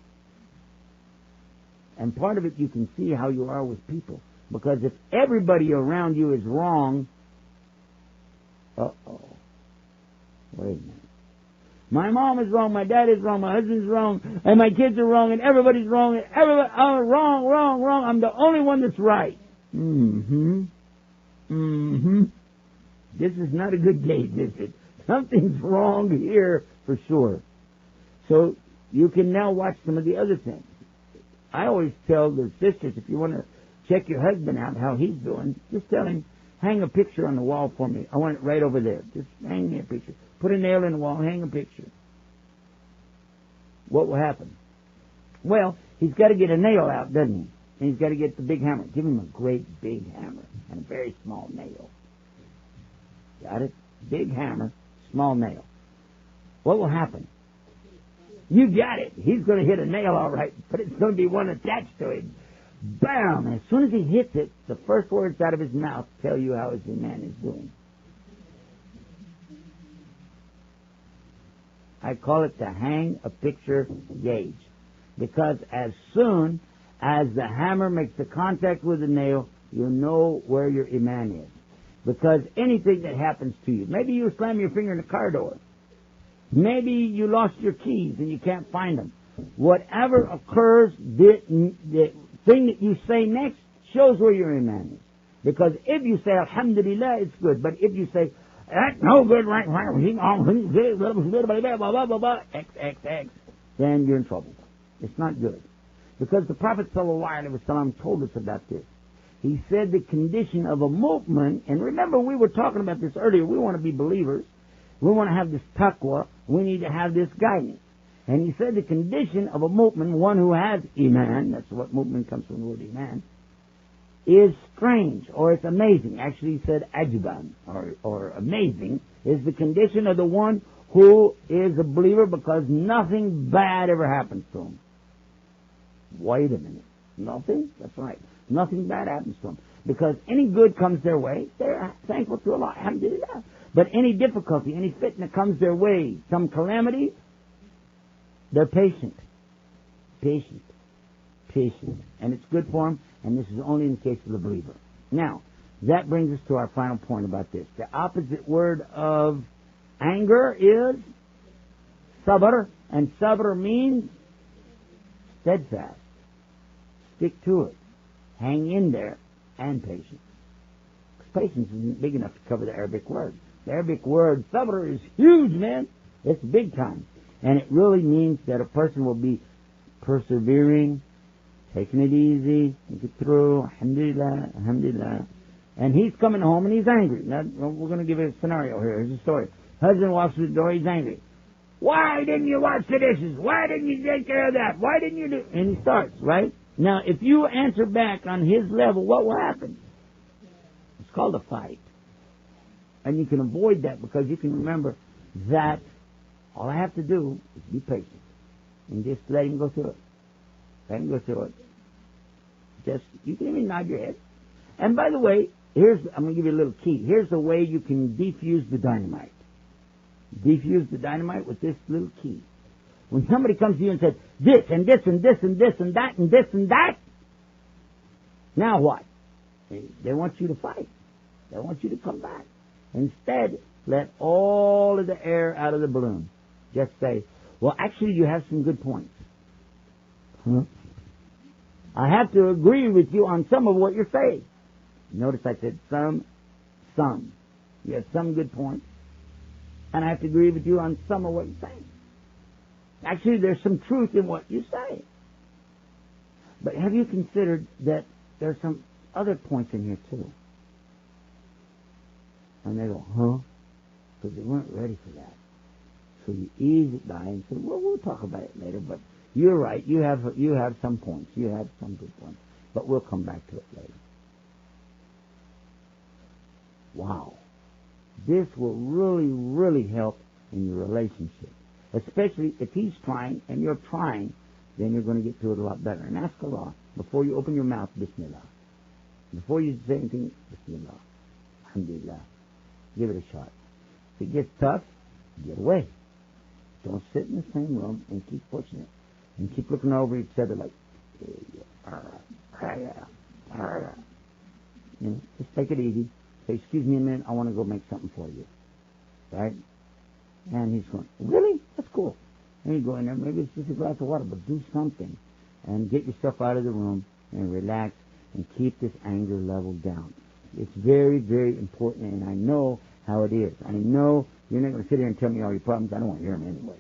And part of it you can see how you are with people. Because if everybody around you is wrong, uh-oh. Wait a minute. My mom is wrong, my dad is wrong, my husband's wrong, and my kids are wrong, and everybody's wrong, and everybody, wrong. I'm the only one that's right. This is not a good gauge, is it? Something's wrong here for sure. So you can now watch some of the other things. I always tell the sisters, if you want to check your husband out, how he's doing, just tell him, hang a picture on the wall for me. I want it right over there. Just hang me a picture. Put a nail in the wall, hang a picture. What will happen? Well, he's got to get a nail out, doesn't he? And he's got to get the big hammer. Give him a great big hammer and a very small nail. Got it? Big hammer, small nail. What will happen? You got it. He's going to hit a nail all right, but it's going to be one attached to him. Bam! As soon as he hits it, the first words out of his mouth tell you how his man is doing. I call it the hang a picture gauge. Because as soon as the hammer makes the contact with the nail, you'll know where your Iman is. Because anything that happens to you, maybe you slam your finger in the car door. Maybe you lost your keys and you can't find them. Whatever occurs, the thing that you say next shows where your Iman is. Because if you say Alhamdulillah, it's good. But if you say, that's no good, right, X, then you're in trouble. It's not good. Because the Prophet ﷺ told us about this. He said the condition of a mu'min, and remember we were talking about this earlier, we want to be believers, we want to have this taqwa, we need to have this guidance. And he said the condition of a mu'min, one who has Iman, that's what mu'min comes from the word Iman, is strange, or it's amazing. Actually he said ajuban, or amazing, is the condition of the one who is a believer because nothing bad ever happens to him. Wait a minute. Nothing? That's right. Nothing bad happens to them. Because any good comes their way, they're thankful to Allah. Alhamdulillah. But any difficulty, any fitna comes their way, some calamity, they're patient. Patient. Patient. And it's good for them, and this is only in the case of the believer. Now, that brings us to our final point about this. The opposite word of anger is sabr, and sabr means steadfast. Stick to it. Hang in there, and patience. Patience isn't big enough to cover the Arabic word. The Arabic word sabr is huge, man. It's big time. And it really means that a person will be persevering, taking it easy, think it through, alhamdulillah, alhamdulillah. And he's coming home and he's angry. Now, we're going to give a scenario here. Here's a story. Husband walks through the door, he's angry. Why didn't you wash the dishes? Why didn't you take care of that? Why didn't you do... And he starts, right? Now, if you answer back on his level, what will happen? It's called a fight. And you can avoid that because you can remember that all I have to do is be patient and just let him go through it. Let him go through it. Just, you can even nod your head. And by the way, I'm going to give you a little key. Here's the way you can defuse the dynamite. Defuse the dynamite with this little key. When somebody comes to you and says, this and this and this and this and that and this and that, now what? They want you to fight. They want you to come back. Instead, let all of the air out of the balloon. Just say, well, actually, you have some good points. Huh? I have to agree with you on some of what you're saying. Notice I said some. You have some good points. And I have to agree with you on some of what you're saying. Actually, there's some truth in what you say. But have you considered that there's some other points in here, too? And they go, huh? Because they weren't ready for that. So you ease it by and say, well, we'll talk about it later, but you're right. You have some points. You have some good points. But we'll come back to it later. Wow. This will really, really help in your relationship. Especially if he's trying and you're trying, then you're going to get to it a lot better. And ask Allah, before you open your mouth, Bismillah. Before you say anything, Bismillah. Alhamdulillah. Give it a shot. If it gets tough, get away. Don't sit in the same room and keep pushing it. And keep looking over each other like, just take it easy. Say, excuse me a minute, I want to go make something for you. Right? And he's going, really? That's cool. And you go in there, maybe it's just a glass of water, but do something. And get yourself out of the room and relax and keep this anger level down. It's very, very important, and I know how it is. I know you're not going to sit here and tell me all your problems. I don't want to hear them anyway.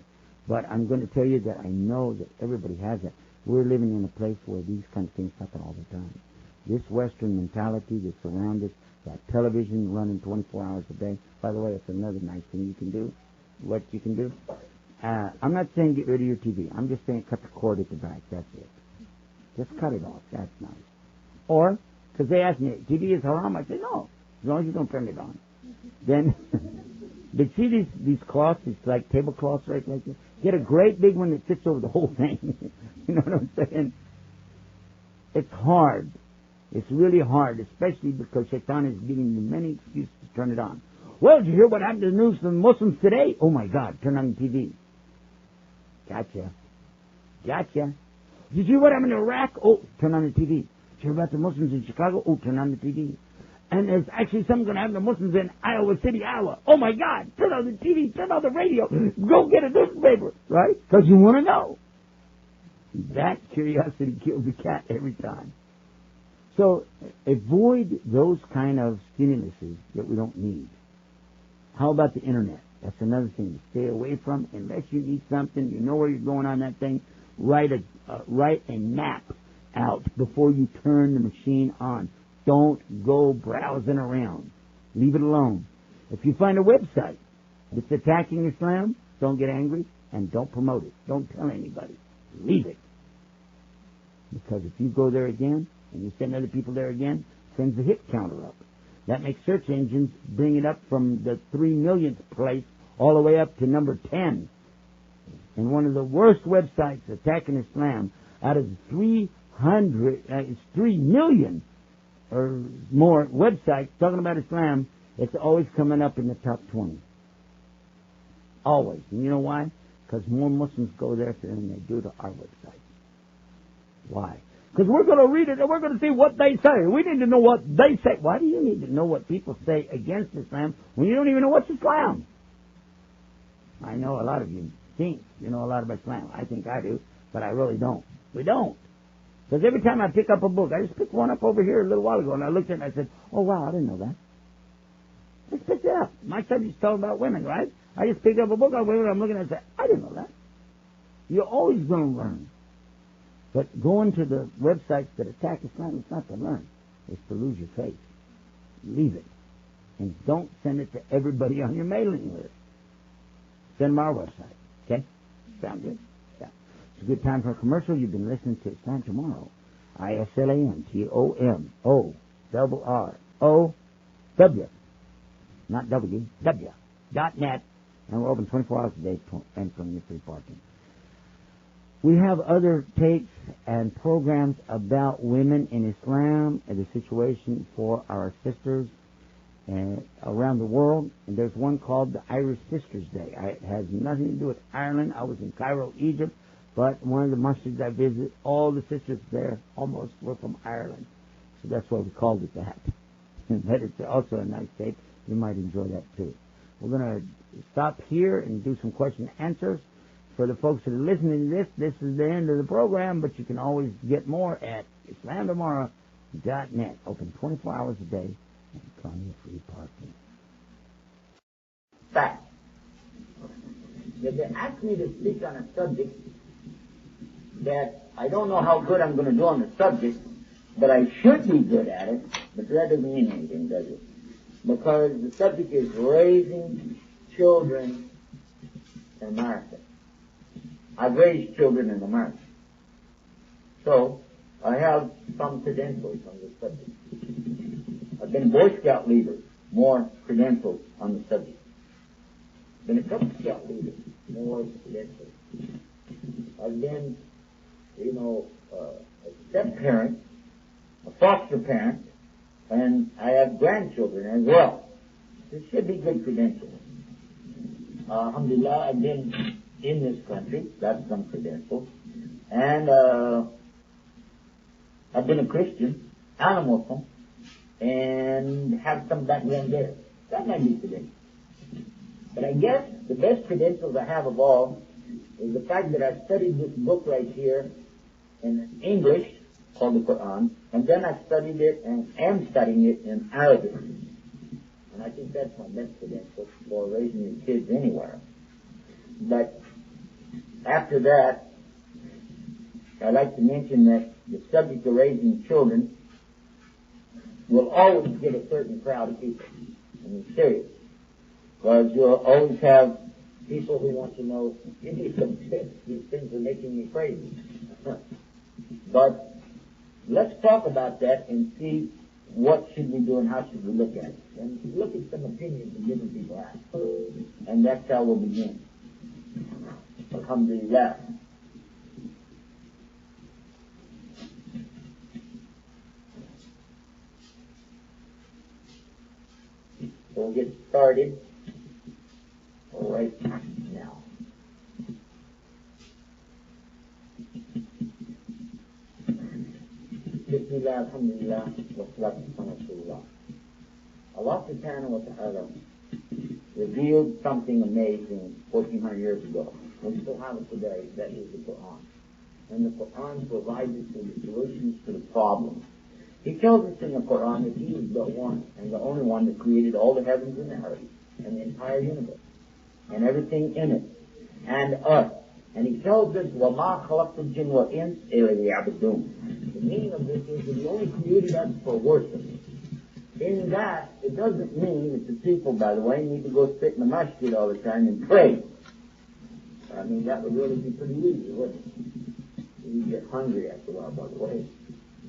But I'm going to tell you that I know that everybody has it. We're living in a place where these kind of things happen all the time. This Western mentality that's around us, that television running 24 hours a day. By the way, it's another nice thing you can do. What you can do? I'm not saying get rid of your TV. I'm just saying cut the cord at the back. That's it. Just cut it off. That's nice. Or, because they ask me, TV is haram? I say, no, as long as you don't turn it on. Then, but see these cloths, it's like tablecloths right like this? Get a great big one that fits over the whole thing. You know what I'm saying? It's hard. It's really hard, especially because Shaitan is giving you many excuses to turn it on. Well, did you hear what happened to the news from Muslims today? Oh my God, turn on the TV. Gotcha. Did you hear what happened in Iraq? Oh, turn on the TV. Did you hear about the Muslims in Chicago? Oh, turn on the TV. And there's actually something going to happen to Muslims in Iowa City, Iowa. Oh my God, turn on the TV, turn on the radio. Go get a newspaper, right? Because you want to know. That curiosity kills the cat every time. So avoid those kind of stimuluses that we don't need. How about the internet? That's another thing to stay away from. Unless you need something, you know where you're going on that thing, write a map out before you turn the machine on. Don't go browsing around. Leave it alone. If you find a website that's attacking Islam, don't get angry and don't promote it. Don't tell anybody. Leave it. Because if you go there again and you send other people there again, sends the hit counter up. That makes search engines bring it up from the 3 millionth place all the way up to number 10. And one of the worst websites attacking Islam, out of the it's 3 million or more websites talking about Islam. It's always coming up in the top 20. Always. And you know why? Because more Muslims go there than they do to our website. Why? Because we're going to read it and we're going to see what they say. We need to know what they say. Why do you need to know what people say against Islam when you don't even know what's Islam? I know a lot of you think you know a lot about Islam. I think I do, but I really don't. We don't. Because every time I pick up a book, I just picked one up over here a little while ago, and I looked at it and I said, oh, wow, I didn't know that. Just picked it up. My subject's talking about women, right? I just picked up a book on women, I'm looking at it and I said, I didn't know that. You're always going to learn. But going to the websites that attack Islam, it's not to learn. It's to lose your faith. Leave it. And don't send it to everybody on your mailing list. Send them our website. Okay? Sound good? Yeah. It's a good time for a commercial. You've been listening to Islam Tomorrow. ISLAMTOMORROW. Not W. .net. And we're open 24 hours a day and from free parking. We have other tapes and programs about women in Islam and the situation for our sisters around the world. And there's one called the Irish Sisters Day. It has nothing to do with Ireland. I was in Cairo, Egypt, but one of the masjids I visited, all the sisters there almost were from Ireland. So that's why we called it that. But it's also a nice tape. You might enjoy that too. We're going to stop here and do some question and answers. For the folks that are listening to this is the end of the program, but you can always get more at IslamTomorrow.net. Open 24 hours a day and plenty of free parking. Fact. If they ask me to speak on a subject that I don't know how good I'm going to do on the subject, but I should be good at it, but that doesn't mean anything, does it? Because the subject is raising children in America. I've raised children in America. So, I have some credentials on this subject. I've been Boy Scout leader, more credentials on the subject. Been a Cub Scout leader, more credentials. I've been, a step-parent, a foster parent, and I have grandchildren as well. This should be good credentials. Alhamdulillah, I've been in this country, that's some credentials, and I've been a Christian and a Muslim, and have some background there. That might be credentials. But I guess the best credentials I have of all is the fact that I studied this book right here in English, called the Quran, and then I studied it and am studying it in Arabic. And I think that's my best credential for raising your kids anywhere. But after that, I'd like to mention that the subject of raising children will always get a certain crowd of people. I mean, serious. Because you'll always have people who want to know, give me some tips, these things are making me crazy. But let's talk about that and see what should we do and how should we look at it. And look at some opinions that different people have. And that's how we'll begin. Alhamdulillah. So we'll get started right now. Bismillah, alhamdulillah, wa salatu wa rasulullah. Allah subhanahu wa ta'ala revealed something amazing 1400 years ago. We still have it today. That is the Quran. And the Quran provides us with the solutions to the problems. He tells us in the Quran that He is the one and the only one that created all the heavens and the earth and the entire universe and everything in it and us. And He tells us, وَمَا خَلَقْتُ الْجِنَّ وَالْإِنسَ إِلَّا لِيَعْبُدُونَ. The meaning of this is that He only created us for worship. In that, it doesn't mean that the people, by the way, need to go sit in the masjid all the time and pray. I mean, that would really be pretty easy, wouldn't it? You get hungry after a while, by the way.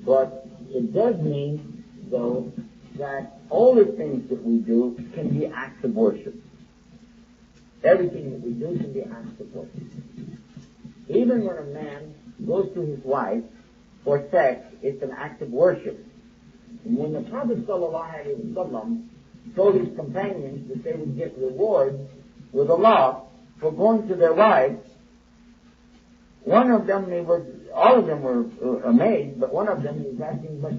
But it does mean, though, that all the things that we do can be acts of worship. Everything that we do can be acts of worship. Even when a man goes to his wife for sex, it's an act of worship. And when the Prophet ﷺ told his companions that they would get rewards with Allah for going to their wives, one of them, all of them were amazed, but one of them was asking, but,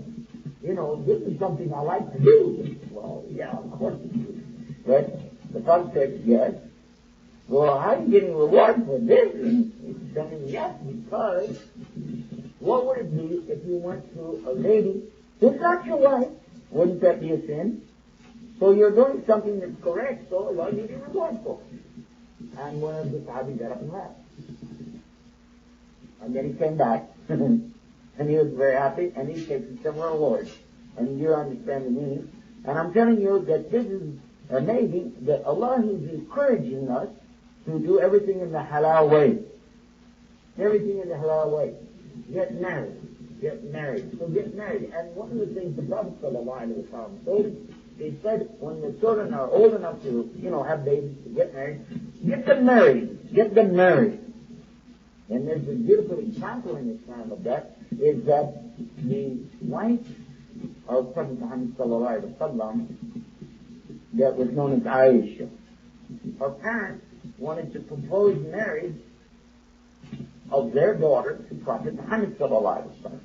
this is something I like to do. Well, yeah, of course you do. But the Prophet said, yes. Well, how are you getting reward for this? And he's saying, yes, because what would it be if you went to a lady who's not your wife? Wouldn't that be a sin? So you're doing something that's correct, so Allah gives you reward for it. And one of the Sahabis got up and left. And then he came back, and he was very happy, and he's taken several awards. And you understand the meaning. And I'm telling you that this is amazing, that Allah is encouraging us to do everything in the halal way. Everything in the halal way. Get married. Get married. So get married. And one of the things the Prophet ﷺ told us, he said, when the children are old enough to, have babies, to get married, get them married. Get them married. And there's a beautiful example in Islam of that, is that the wife of Prophet Muhammad ﷺ, that was known as Aisha, her parents wanted to propose marriage of their daughter to Prophet Muhammad ﷺ.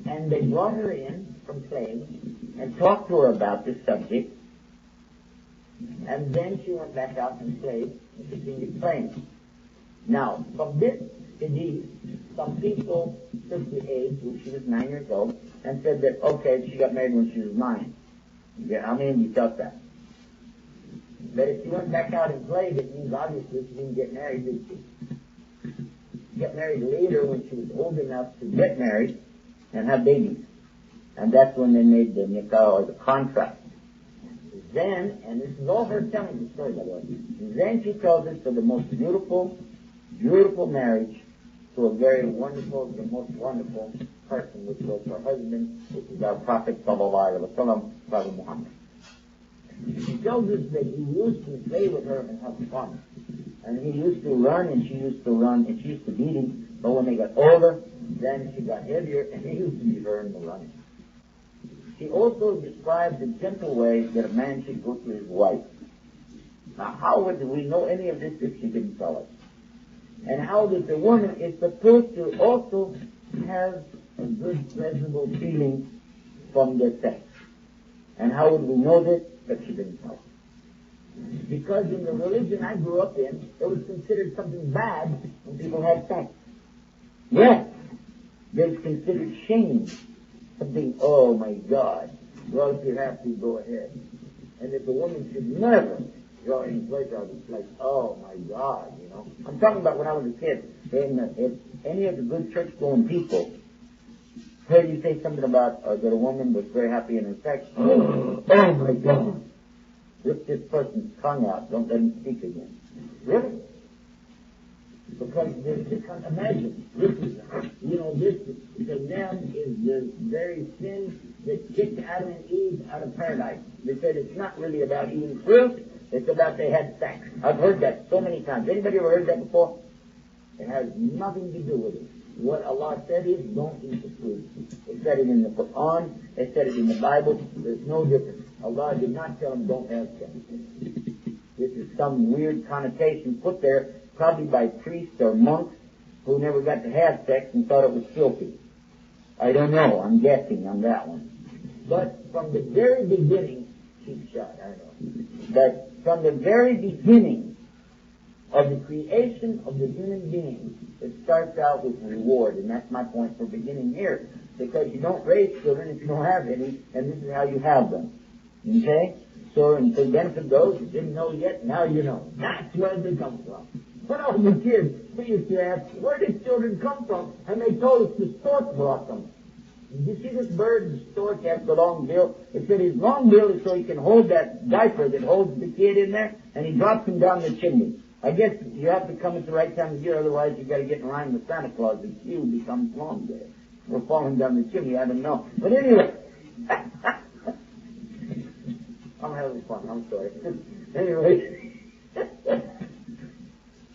And they brought her in from slaves and talked to her about this subject. And then she went back out from slaves and continued praying. Now, from this hadith, some people took the age when she was 9 years old and said that, okay, she got married when she was 9. Yeah, how many of you felt that? But if she went back out and played, it means obviously she didn't get married, did she? She got married later when she was old enough to get married and have babies. And that's when they made the nikah or the contract. Then, and this is all her telling the story, by the way, then she tells us of the most beautiful marriage to a very wonderful, the most wonderful person, which was her husband, which is our Prophet ﷺ, Prophet Muhammad. She tells us that he used to play with her and have fun. And he used to run, and she used to run, and she used to beat him. But when they got older, then she got heavier, and he used to beat her in the running. She also described the gentle way that a man should go to his wife. Now, how would we know any of this if she didn't tell us? And how that the woman is supposed to also have a good, pleasurable feeling from their sex. And how would we know this if she didn't tell us? Because in the religion I grew up in, it was considered something bad when people had sex. Yes, it was considered shame. Something, oh my God, well, if you have to, go ahead. And that the woman should never go in pleasure of this place. Oh my God, I'm talking about when I was a kid. If any of the good church-going people heard you say something about that a woman was very happy in her sex, oh my God, rip this person's tongue out, don't let him speak again. Really? Because they can't imagine. This to them is the very sin that kicked Adam and Eve out of paradise. They said it's not really about eating fruit, it's about they had sex. I've heard that so many times. Anybody ever heard that before? It has nothing to do with it. What Allah said is, don't eat the fruit. It said it in the Quran, it said it in the Bible, there's no difference. Allah did not tell them don't have sex. This is some weird connotation put there, probably by priests or monks who never got to have sex and thought it was filthy. I don't know, I'm guessing on that one. But from the very beginning, cheap shot, I know. But from the very beginning of the creation of the human being, it starts out with reward, and that's my point for beginning here. Because you don't raise children if you don't have any, and this is how you have them. Okay? So, and for the benefit of those who didn't know yet, now you know. That's where they come from. When I was a kid, we used to ask, where did children come from? And they told us the stork brought them. Did you see this bird? The stork has the long bill. It said his long bill is so he can hold that diaper that holds the kid in there, and he drops him down the chimney. I guess you have to come at the right time of year, otherwise you got to get in line with Santa Claus. The queue becomes long there. We're falling down the chimney, I don't know. But anyway, I'm having fun, I'm sorry. Anyway,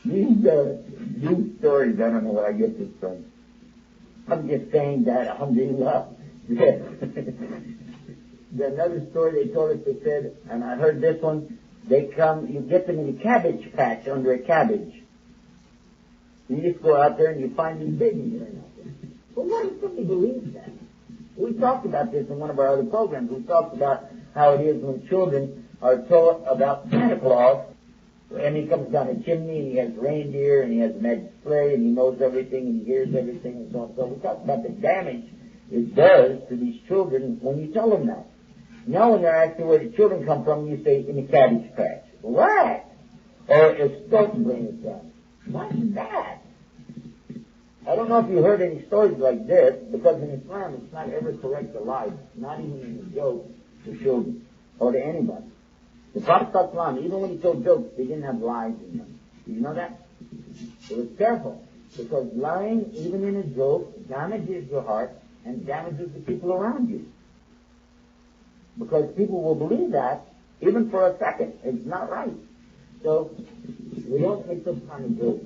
these stories, I don't know where I get this from. I'm just saying that, alhamdulillah. Another story they told us, they said, and I heard this one, they come, you get them in a cabbage patch under a cabbage. You just go out there and you find these babies right out there. Well, why does somebody believe that? We talked about this in one of our other programs. We talked about how it is when children are taught about Santa Claus, and he comes down a chimney, and he has reindeer, and he has a magic sleigh, and he knows everything, and he hears everything, and so on. So we talked about the damage it does to these children when you tell them that. Now when they're asking where the children come from, you say, in a cabbage patch. What? Or a skunk brain is that. What's that? I don't know if you heard any stories like this, because in Islam it's not ever correct to lie, not even in a joke to children, or to anybody. The Prophet ﷺ, even when he told jokes, he didn't have lies in them. Do you know that? So it's careful, because lying, even in a joke, damages your heart and damages the people around you. Because people will believe that, even for a second. It's not right. So, we don't make those kind of jokes.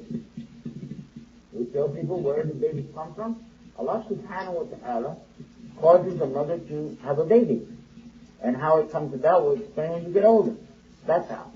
We tell people where the babies come from. Allah subhanahu wa ta'ala causes a mother to have a baby. And how it comes about, we'll explain when you get older. That's how.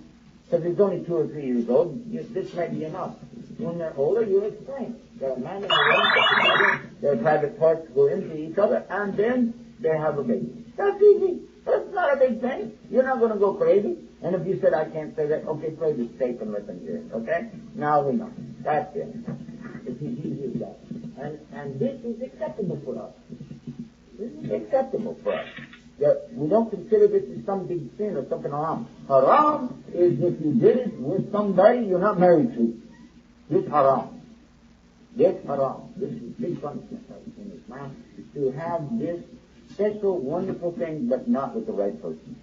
Because it's only 2 or 3 years old, this may be enough. When they're older, you'll explain. They're a man and a woman, their private parts go into each other, and then they have a baby. That's easy. That's not a big thing. You're not going to go crazy. And if you said, I can't say that, okay, play this tape and listen to it, okay? Now we know. That's it. It's as easy as that. And this is acceptable for us. This is acceptable for us. We don't consider this as some big sin or something haram. Haram is if you did it with somebody you're not married to. This haram. This haram. This is big punishment in Islam. To have this special, wonderful thing, but not with the right person.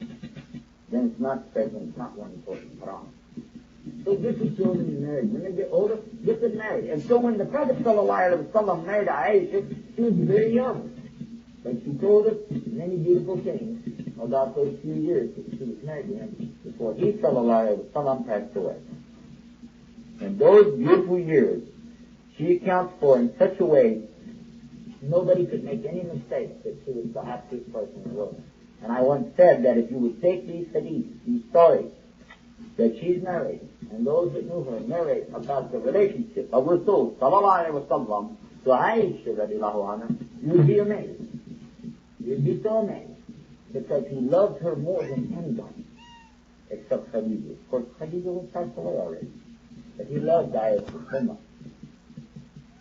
Then it's not special, it's not wonderful, it's haram. So get the children married. When they get older, get them married. And so when the Prophet ﷺ married Aisha, she was very young. But she told us many beautiful things about those few years that she was married to him before he ﷺ passed away. And those beautiful years, she accounts for in such a way nobody could make any mistake that she was the happiest person in the world. And I once said that if you would take these hadiths, these stories, that she's married, and those that knew her narrate about the relationship of Rasul sallallahu alayhi wa sallam to Aisha radiallahu anha, you would be amazed. You'd be so amazed. Because he loved her more than anybody, except Khadija. Of course, Khadija was passed away already. But he loved Aisha so much.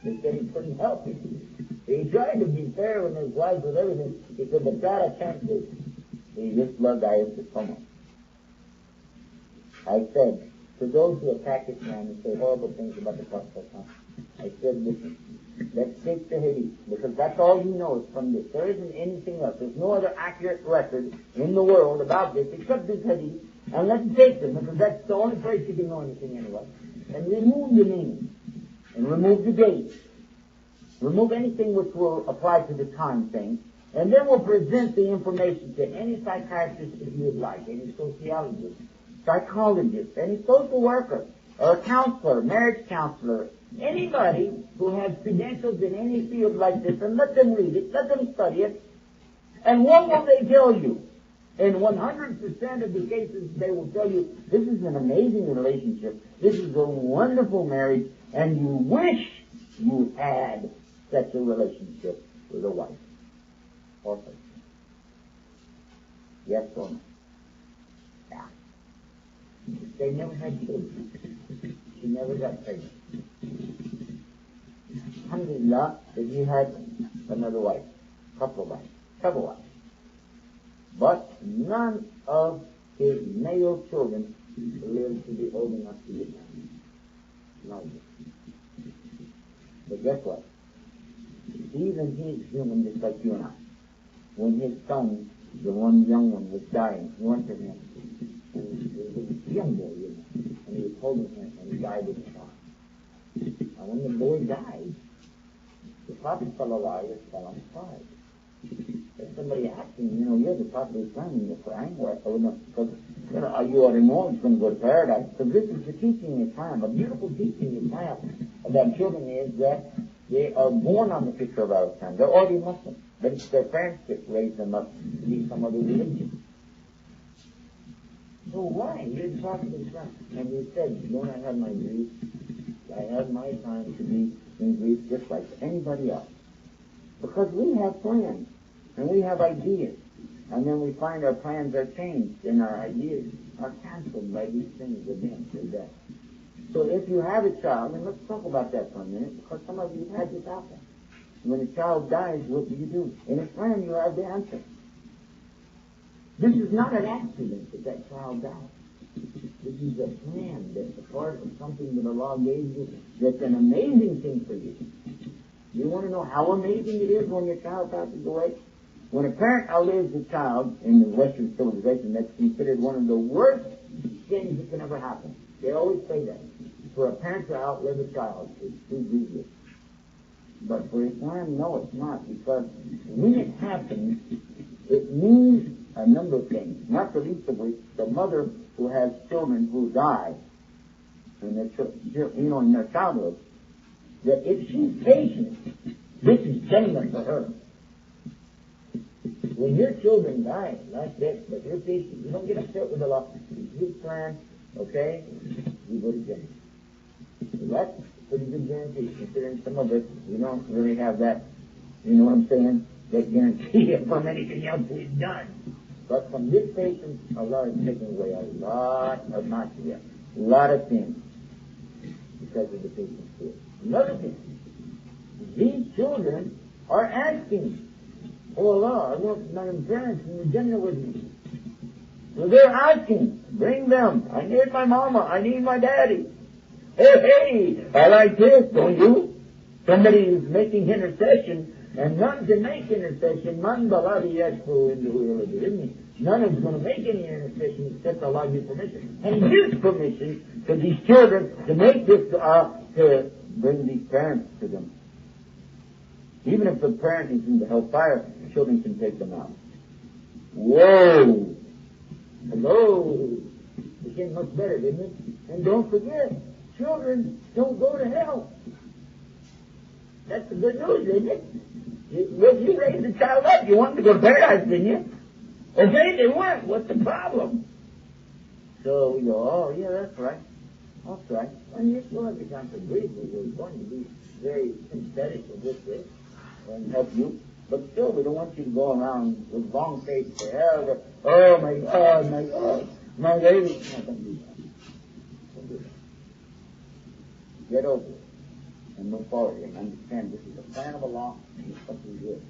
They said he couldn't help it. He tried to be fair with his wife with everything. He said, but God, I can't do it. He just loved Aisha so much. I said, to those who attack Islam and say horrible things about the Prophet, I said, listen, let's take the hadith, because that's all you know is from this. There isn't anything else. There's no other accurate record in the world about this except this hadith, and let's take them, because that's the only place you can know anything anyway. And remove the meaning, and remove the dates, remove anything which will apply to the time thing, and then we'll present the information to any psychiatrist that you would like, any sociologist, psychologist, any social worker, or a counselor, marriage counselor, anybody who has credentials in any field like this, and let them read it, let them study it, and what will they tell you? In 100% of the cases, they will tell you, this is an amazing relationship, this is a wonderful marriage, and you wish you had such a relationship with a wife or husband. Yes or no? Yeah. They never had children. She never got pregnant. Alhamdulillah, that he had another wife, couple wives. But none of his male children lived to be old enough to live. None of them. But guess what? Even he's human just like you and I. When his son, the one young one, was dying, he went to him. And he was a young boy, you know, and he was holding him, and he died in his arms. And when the boy died, the Prophet sallallahu alayhi wa sallam cried. And somebody asked him, you know, you're the Prophet of Islam, and you're crying? Because, you know, you already know he's going to go to paradise. Because this is the teaching in Islam, a beautiful teaching in Islam about children is that They are born on the picture of Al-Islam. They're already Muslim. But it's their parents that raise them up to be some other religion. So why? You're talking to Islam. And you said, don't I have my grief? I have my time to be in grief just like anybody else. Because we have plans. And we have ideas. And then we find our plans are changed and our ideas are canceled by these things again to death. So if you have a child, and let's talk about that for a minute, because some of you have had this happen. When a child dies, what do you do? In Islam, you have the answer. This is not an accident that child died. This is a plan that's a part of something that Allah gave you that's an amazing thing for you. You want to know how amazing it is when your child passes away? When a parent outlives a child in the Western civilization, that's considered one of the worst things that can ever happen. They always say that. For a parent to outlive a child is too grievous. But for Islam, no, it's not. Because when it happens, it means a number of things. Not the least of which, the mother who has children who die in their childhood, that if she's patient, this is Jannah for her. When your children die like this, but you're patient, you don't get upset with Allah. It's His plan, okay? You go to Jannah. So that's a pretty good guarantee, considering some of us, we don't really have that, you know what I'm saying, that guarantee from anything else we've done. But from this patience, Allah is taking away a lot of mafia, a lot of things, because of the patience here. Another thing, these children are asking, oh Allah, I want my parents in the Jannah with me. So they're asking, bring them. I need my mama. I need my daddy. Hey, I like this, don't you? Somebody is making intercession, and none can make intercession. None is going to make any intercession except Allah give permission. And He gives permission to these children to make this to bring these parents to them. Even if the parent is in the hellfire, the children can take them out. Whoa! Hello! It became much better, didn't it? And don't forget, children don't go to hell. That's the good news, isn't it? You raised the child up, you wanted to go to paradise, didn't you? Okay, they weren't. What's the problem? So we go, oh, yeah, that's right. That's right. And you still have the time to breathe. We're going to be very sympathetic with this and help you. But still, we don't want you to go around with long face and say, oh my God, my baby. No, don't do that. Don't do that. Get over it and move forward and understand this is a plan of Allah and it's something good.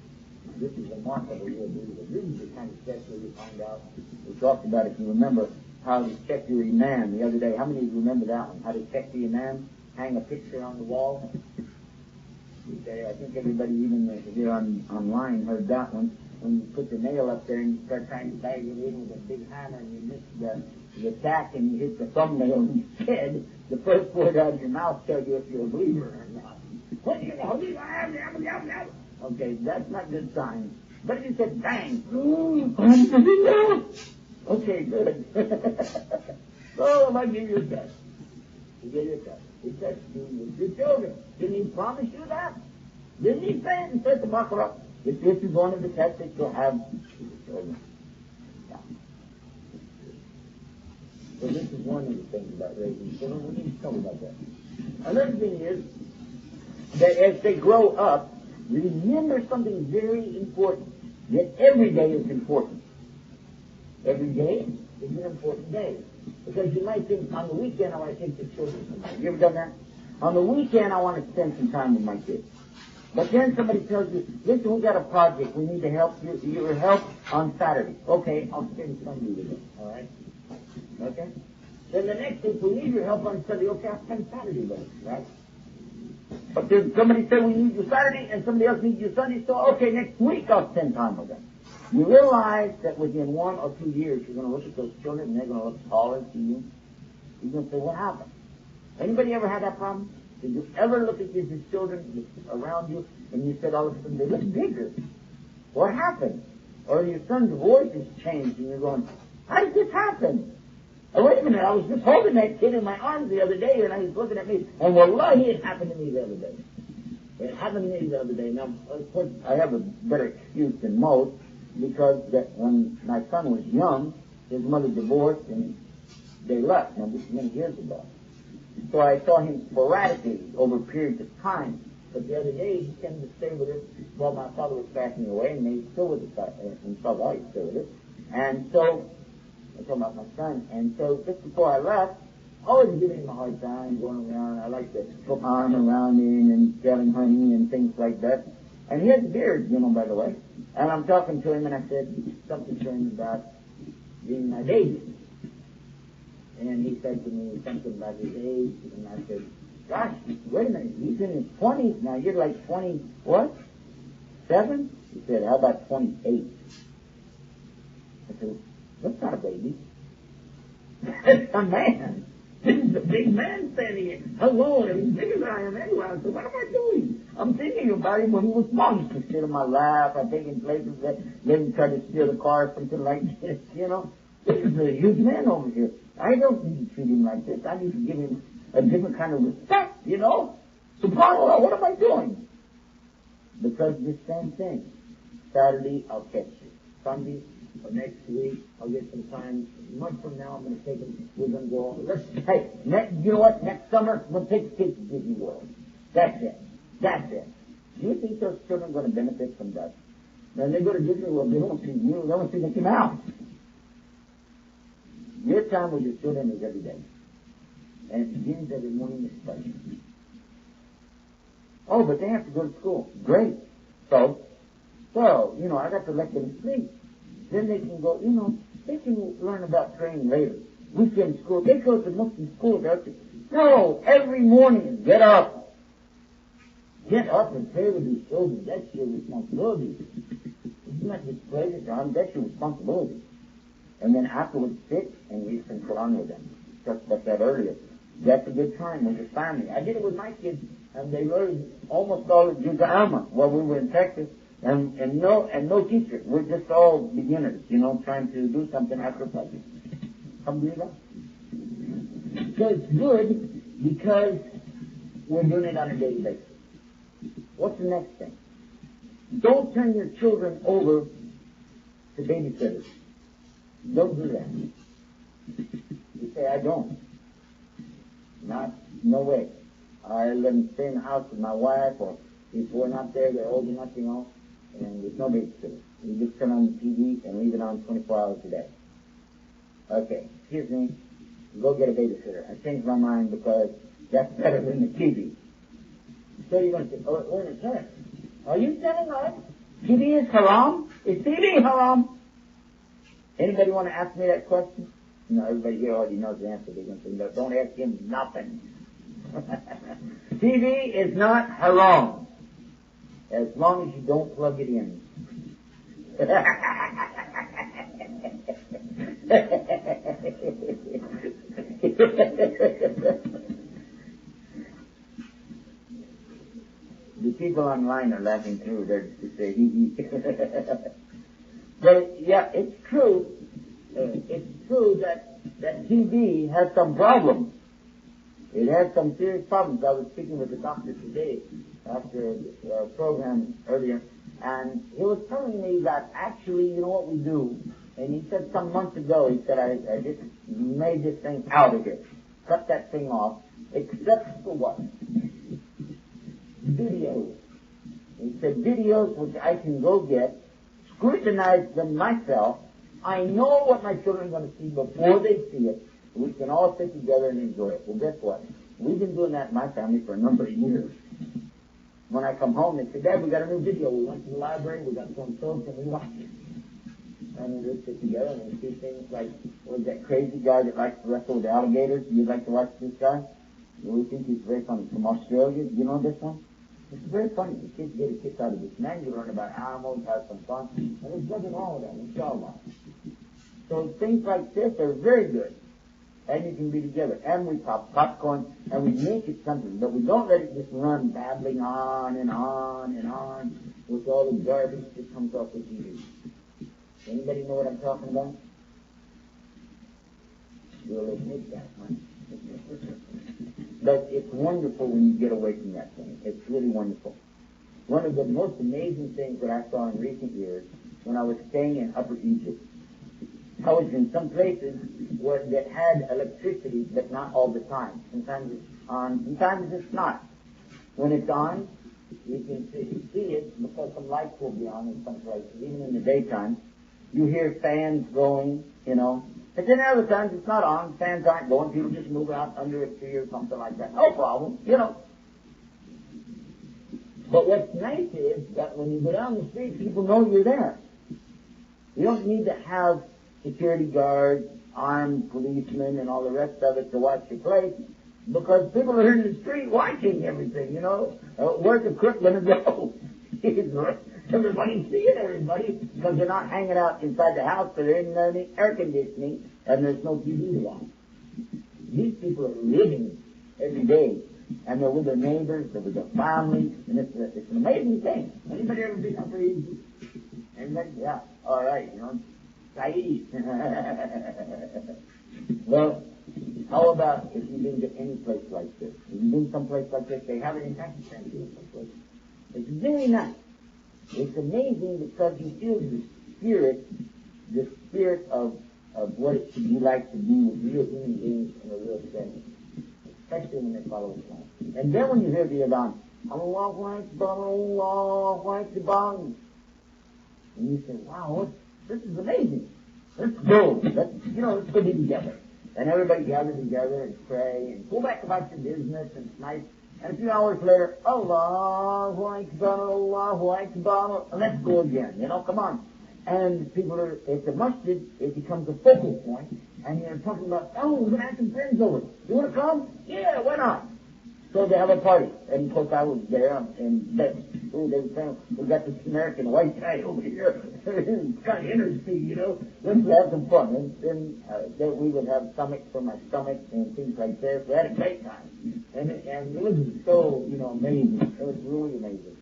This is a mark of a real believer. This is the kind of test where you find out. We talked about, if you remember, how to check your imam the other day. How many of you remember that one? How to check the imam? Hang a picture on the wall. Okay, I think everybody, even here online, heard that one. When you put the nail up there and you start trying to bag it in with a big hammer and you miss the tack and you hit the thumbnail instead, the first word out of your mouth tells you if you're a believer or not. Okay, that's not a good sign. But if you said bang, okay, good. So I give you a test. You give you a test. He said to you, your children. Didn't He promise you that? Didn't He say it in Surah Al-Baqarah? If this is one of the tests that you'll have children. Yeah. So this is one of the things about raising children. We need to talk about that. Another thing is that as they grow up, remember something very important. That every day is important. Every day is an important day. Because you might think, on the weekend I want to take the children somewhere. You ever done that? On the weekend I want to spend some time with my kids. But then somebody tells you, listen, we got a project. We need to help you. Your help on Saturday. Okay, I'll spend Sunday with you. All right? Okay? Then the next week, we need your help on Sunday. Okay, I'll spend Saturday with you. Right? But then somebody said we need you Saturday, and somebody else needs you Sunday. So, okay, next week I'll spend time with them. You realize that within 1 or 2 years, you're going to look at those children, and they're going to look taller to you. You're going to say, what happened? Anybody ever had that problem? Did you ever look at your children around you, and you said all of a sudden, they look bigger? What happened? Or your son's voice has changed, and you're going, how did this happen? Oh, wait a minute, I was just holding that kid in my arms the other day, and he was looking at me, and wallahi, it happened to me the other day. It happened to me the other day. Now, of course, I have a better excuse than most because that when my son was young, his mother divorced and they left. Now, this is many years ago. So I saw him sporadically over periods of time. But the other day, he came to stay with us while my father was passing away, and he's still with us in South He's still with us. And so, I'm talking about my son. And so, just before I left, I was giving him a hard time, going around. I like to put my arm around him and tell him honey and things like that. And he has a beard, by the way. And I'm talking to him, and I said something to him about being my baby. And he said to me something about his age, and I said, gosh, wait a minute, he's in his 20s now, you're like 20, what? 7? He said, how about 28? I said, that's not a baby. That's a man. This is a big man standing here. Hello, and he's bigger than I am anyway. I said, what am I doing? I'm thinking about him when he was small. He used to sit on my lap. I take him places that let him try to steal the car or something like this, This is a huge man over here. I don't need to treat him like this. I need to give him a different kind of respect, SubhanAllah, what am I doing? Because this same thing. Saturday, I'll catch you. Sunday, or next week, I'll get some time. A month from now, I'm going to take him. We're going to go. You know what? Next summer, we'll take the kids to Disney World. That's it. Do you think those children are going to benefit from that? When they go to Disney World, they don't see you. They don't see Mickey Mouse. Your time with your children is every day. And it begins every morning especially. Oh, but they have to go to school. Great. So, I got to let them sleep. Then they can go, they can learn about praying later. Weekend school. They go to Muslim school. No, every morning, get up. Get up and pray with your children. That's your responsibility. It's not just pleasure time. That's your responsibility. And then afterwards, sit and read some Quran with them. Just like that earlier. That's a good time with your family. I did it with my kids, and they learned almost all of Juz'a Amma while we were in Texas, and no teacher. We're just all beginners, trying to do something after practice. Alhamdulillah. So it's good because we're doing it on a daily basis. What's the next thing? Don't turn your children over to babysitters. Don't do that. You say, I don't. No way. I let them stay in the house with my wife, or if we're not there, they're old enough, and there's no babysitter. You just turn on the TV and leave it on 24 hours a day. Okay, excuse me, go get a babysitter. I changed my mind because that's better than the TV. So you're going to say, oh, wait a minute, are you telling us TV is haram? Is TV haram? Anybody want to ask me that question? No, everybody here already knows the answer. They're going to say, no, don't ask him nothing. TV is not haram as long as you don't plug it in. The people online are laughing too. They're to say hee. But yeah, it's true. It's true that TV has some problems. It has some serious problems. I was speaking with the doctor today after a program earlier, and he was telling me that actually, what we do, and he said some months ago, he said, I just made this thing out of it. Cut that thing off, except for what? Videos. He said videos which I can go get, scrutinize them myself. I know what my children are going to see before they see it. We can all sit together and enjoy it. Well, guess what? We've been doing that in my family for a number of years. When I come home, they say, Dad, we got a new video. We went to the library, we got some films, and we watched it. And we just sit together and we see things like, was that crazy guy that likes to wrestle with alligators? You'd like to watch this guy? We think he's very funny. From Australia, you know this one? It's very funny. The kids get a kick out of this. Man, you learn about animals, have some fun. And there's nothing wrong with that, inshallah. So things like this are very good. And you can be together. And we pop popcorn, and we make it something. But we don't let it just run babbling on and on and on with all the garbage that comes off the TV. Anybody know what I'm talking about? You'll admit that, huh? But it's wonderful when you get away from that thing. It's really wonderful. one of the most amazing things that I saw in recent years when I was staying in Upper Egypt. I was in some places that had electricity, but not all the time. Sometimes it's on, sometimes it's not. When it's on, you can see it because some lights will be on in some places, even in the daytime. You hear fans going, you know. But then other times it's not on, fans aren't going, people just move out under a tree or something like that. No problem, you know. But what's nice is that when you go down the street, people know you're there. You don't need to have security guards, armed policemen, and all the rest of it to watch your place, because people are in the street watching everything, you know. Where's the crook going to go? Everybody's seeing everybody, because they're not hanging out inside the house, but they're in the air conditioning, and there's no TV on. These people are living every day, and they're with their neighbors, they're with their families, and it's an amazing thing. Anybody ever been up for Egypt? Anybody? Yeah. All right, you know. Saeed. Well, how about if you've been to any place like this? If you've been someplace like this, they have it in Pakistan too, someplace. It's very nice. It's amazing because you feel the spirit of what it should be like to be with real human beings in a real sense, especially when they follow Islam. And then when you hear the Adhan, Allahu Akbar, Allahu Akbar, and you say, wow, this is amazing. Let's go. Let's go be together. And everybody gathers together and pray and go back about your business, and it's nice. And a few hours later, Allahu Akbar, Allahu Akbar, let's go again. You know, come on. And people are, at the masjid, it becomes a focal point, and you're talking about, oh, we're going to have some friends over. You want to come? Yeah, why not? So they have a party. And of course I was there, and they were saying, we got this American white guy over here. It's kind of interesting, you know. Let's have some fun. And then we would have stomach for my stomach and things like this. We had a great time. And it was so, you know, amazing. It was really amazing.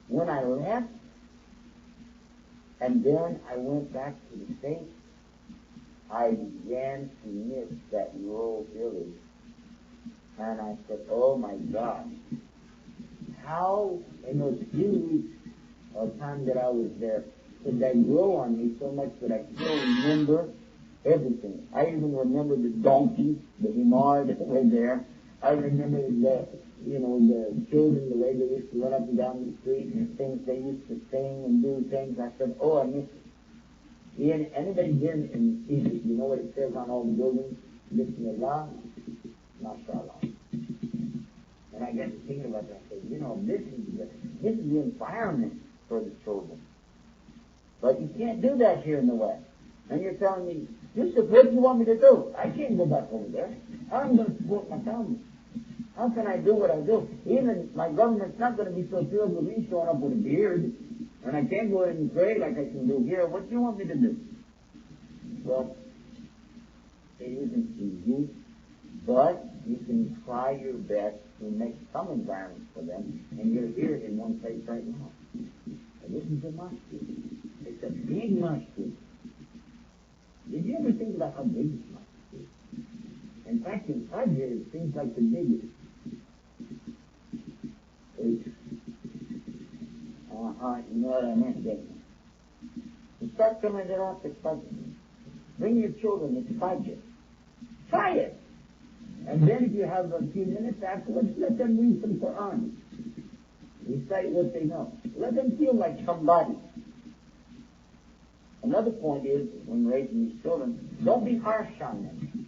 When I left, and then I went back to the States, I began to miss that rural village. And I said, oh my God, how in those few weeks of time that I was there did that grow on me so much that I still remember everything. I even remember the donkey, the himar that was there. I remember the children, the way they used to run up and down the street and things they used to sing and do things. I said, oh, I miss it. Anybody been in Egypt, you know what it says on all the buildings? Bismillah, mashallah. And I got to thinking about that. I said, you know, this is the environment for the children. But you can't do that here in the West. And you're telling me, Yusuf, what do you want me to do? I can't go back over there. I'm going to support my family. How can I do what I do? Even my government's not going to be so thrilled with me showing up with a beard. And I can't go in and pray like I can do here. What do you want me to do? Well, it isn't easy, but you can try your best to make some environment for them. And you're here in one place right now. And this is a masjid. It's a big masjid. Did you ever think about how big this masjid is? In fact, in Fajr, it seems like the biggest. You know what I meant, didn't you? You start coming it off the Fajr. Bring your children, it's Fajr. Try it. And then if you have a few minutes afterwards, let them read some Quran. Recite what they know. Let them feel like somebody. Another point is, when raising these children, don't be harsh on them.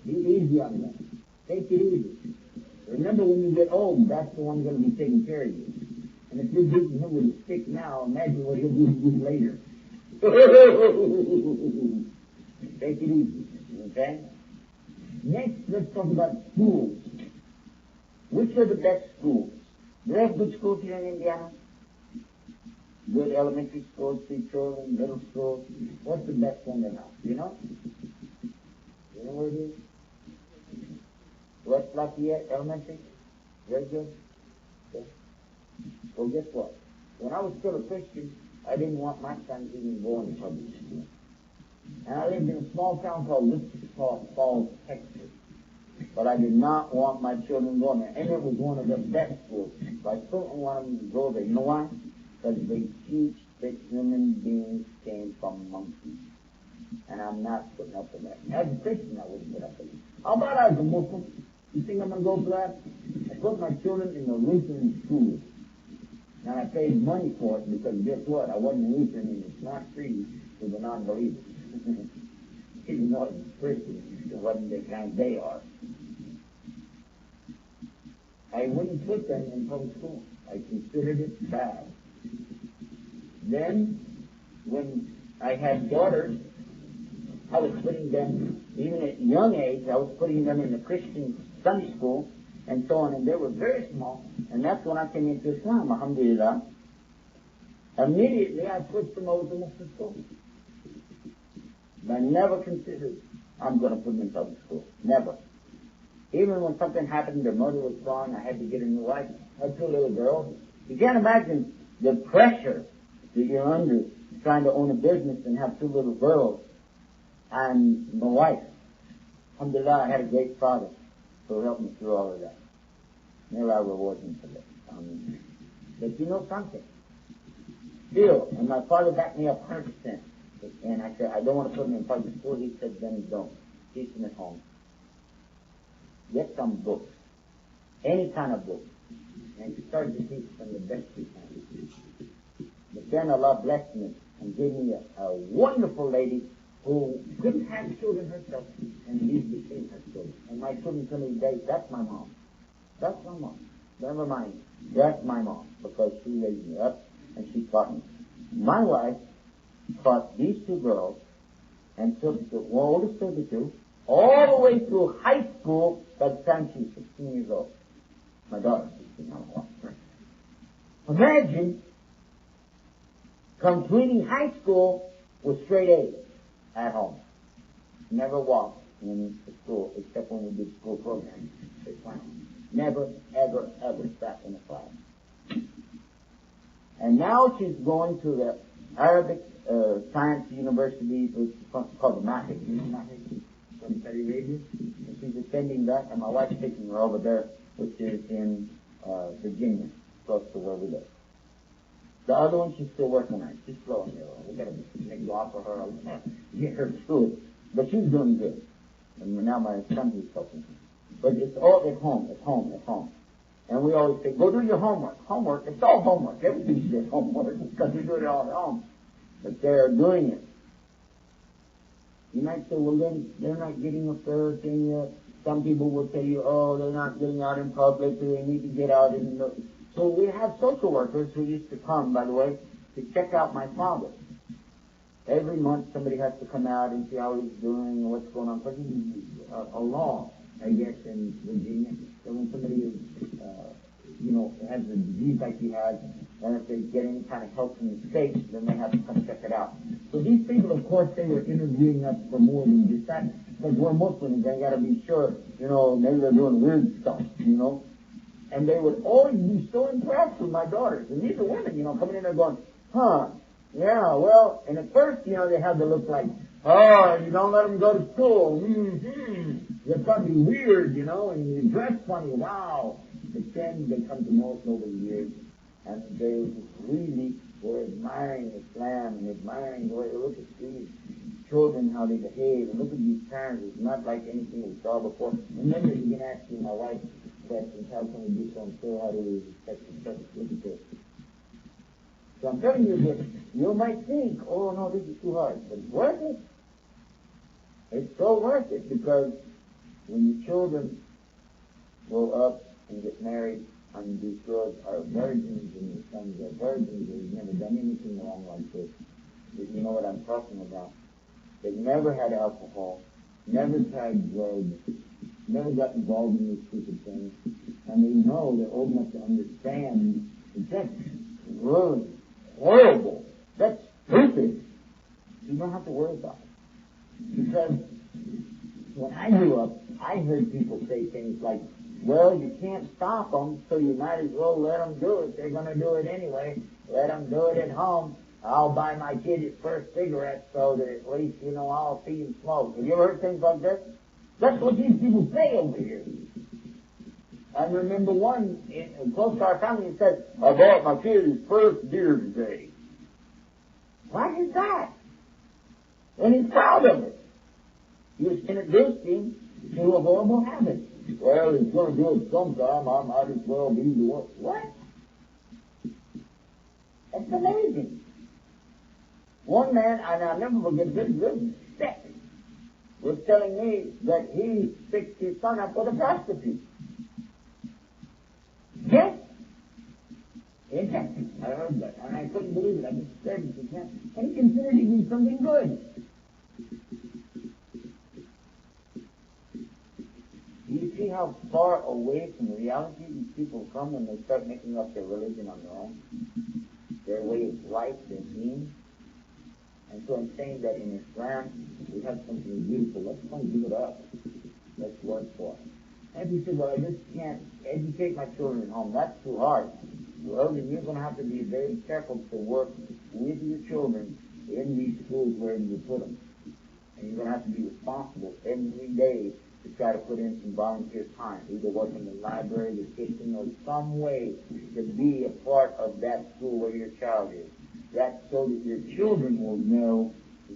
Be easy on them. Take it easy. Remember, when you get old, that's the one going to be taking care of you. And if you're beating him with a stick now, imagine what he'll do to you later. Take it easy. Okay? Next, let's talk about schools. Which are the best schools? Do they have good schools here in Indiana? Good elementary schools, pre-children, middle schools. What's the best one in house? You know? You know where it is? West Lafayette Elementary? Very good. Okay. Well, guess what? When I was still a Christian, I didn't want my son even going to public school. And I lived in a small town called Wichita Falls, Texas. but I did not want my children going there. And it was one of the best schools. So I certainly want them to go there. You know why? Because they teach that human beings came from monkeys. And I'm not putting up with that. As a Christian, I wouldn't put up with it. How about as a Muslim? You think I'm going to go for that? I put my children in the Lutheran school. And I paid money for it because guess what? I wasn't Lutheran and it's not free to the non-believers. Even though it's Christian, it wasn't the kind they are. I wouldn't put them in public school. I considered it bad. Then, when I had daughters, I was putting them, even at a young age, I was putting them in the Christian Sunday school and so on, and they were very small, and that's when I came into Islam, alhamdulillah. Immediately I pushed them over to Muslim school. But I never considered I'm going to put them in public school. Never. Even when something happened, their mother was gone, I had to get a new wife. I had two little girls. You can't imagine the pressure that you're under trying to own a business and have two little girls and my wife. Alhamdulillah, I had a great father who helped me through all of that. May Allah reward him for that. But you know something? Still, and my father backed me up 100%. And I said, I don't want to put him in public school. He said, then don't. Teach him at home. Get some books. Any kind of book. And he started to teach them the best he can. But then Allah blessed me and gave me a wonderful lady who couldn't have children herself, and he became her children. And my children tell me today, that's my mom. That's my mom. Never mind. That's my mom, because she raised me up and she taught me. My wife taught these two girls, and took the oldest of the two, all the way through high school by the time she was 16 years old. My daughter, 16 years old. Imagine completing high school with straight A's at home. Never walked in the school except when we did school programs. Never, ever, ever sat in a class. And now she's going to the Arabic Science University, which is called the Mahid. You know Mahid? From Saudi Arabia. And she's attending that, and my wife's taking her over there, which is in Virginia, close to where we live. The other one, she's still working on it. She's slow in there. We gotta make go off for her, get her through it. But she's doing good. And now my son is helping her. But it's all at home, at home, at home. And we always say, go do your homework. Homework, it's all homework. Everything's just homework because we do it all at home. But they're doing it. You might say, well, then they're not getting a fair thing yet. Some people will tell you, oh, they're not getting out in public, so they need to get out in the... So we have social workers who used to come, by the way, to check out my father. Every month somebody has to come out and see how he's doing, what's going on. Because it's a law, I guess, in Virginia, that when somebody is, has a disease like he has, and if they get any kind of help from the state, then they have to come check it out. So these people, of course, they were interviewing us for more than just that. Because we're Muslims, they got to be sure, maybe they're doing weird stuff, And they would always be so impressed with my daughters. And these are women, coming in there going, yeah, well, and at first, they have to look like, oh, you don't let them go to school. They're probably weird, and you dress funny, wow. But then they come to know us over the years, and they really were admiring Islam and admiring the way they look at these children, how they behave, and look at these parents. It's not like anything we saw before. And then you can ask me, my wife, questions, how can we do so and so, how do we respect each other? Look at this. So I'm telling you that you might think, oh no, this is too hard, but it's worth it. It's so worth it, because when your children grow up and get married, and these girls are virgins and your sons are virgins, they've never done anything wrong like this. But you know what I'm talking about. They've never had alcohol, never tried drugs, never got involved in these stupid things, and they know they're old enough to understand that that's really horrible. That's stupid. You don't have to worry about it. Because when I grew up, I heard people say things like, well, you can't stop them, so you might as well let them do it. They're going to do it anyway. Let them do it at home. I'll buy my kid his first cigarette so that at least, I'll see him smoke. Have you ever heard things like this? That's what these people say over here. I remember one close to our family who said, I bought my kid his first deer today. What is that? And he's proud of it. He was introduced him to a horrible habit. Well, he's going to do it sometime. I might as well be the one. What? That's amazing. One man, and I'll never forget this, sick, was telling me that he fixed his son up with a prostitute. Yes. In Texas. I heard that. And I couldn't believe it. I just said it. And he considered it to be something good. Do you see how far away from reality these people come when they start making up their religion on their own? Their way of life, their means? And so I'm saying that in Islam, we have something beautiful. Let's come give it up. Let's work for it. And you say, well, I just can't educate my children at home. That's too hard. Well, then you're going to have to be very careful to work with your children in these schools where you put them. And you're going to have to be responsible every day to try to put in some volunteer time, either work in the library, the kitchen, or some way to be a part of that school where your child is. That's so that your children will know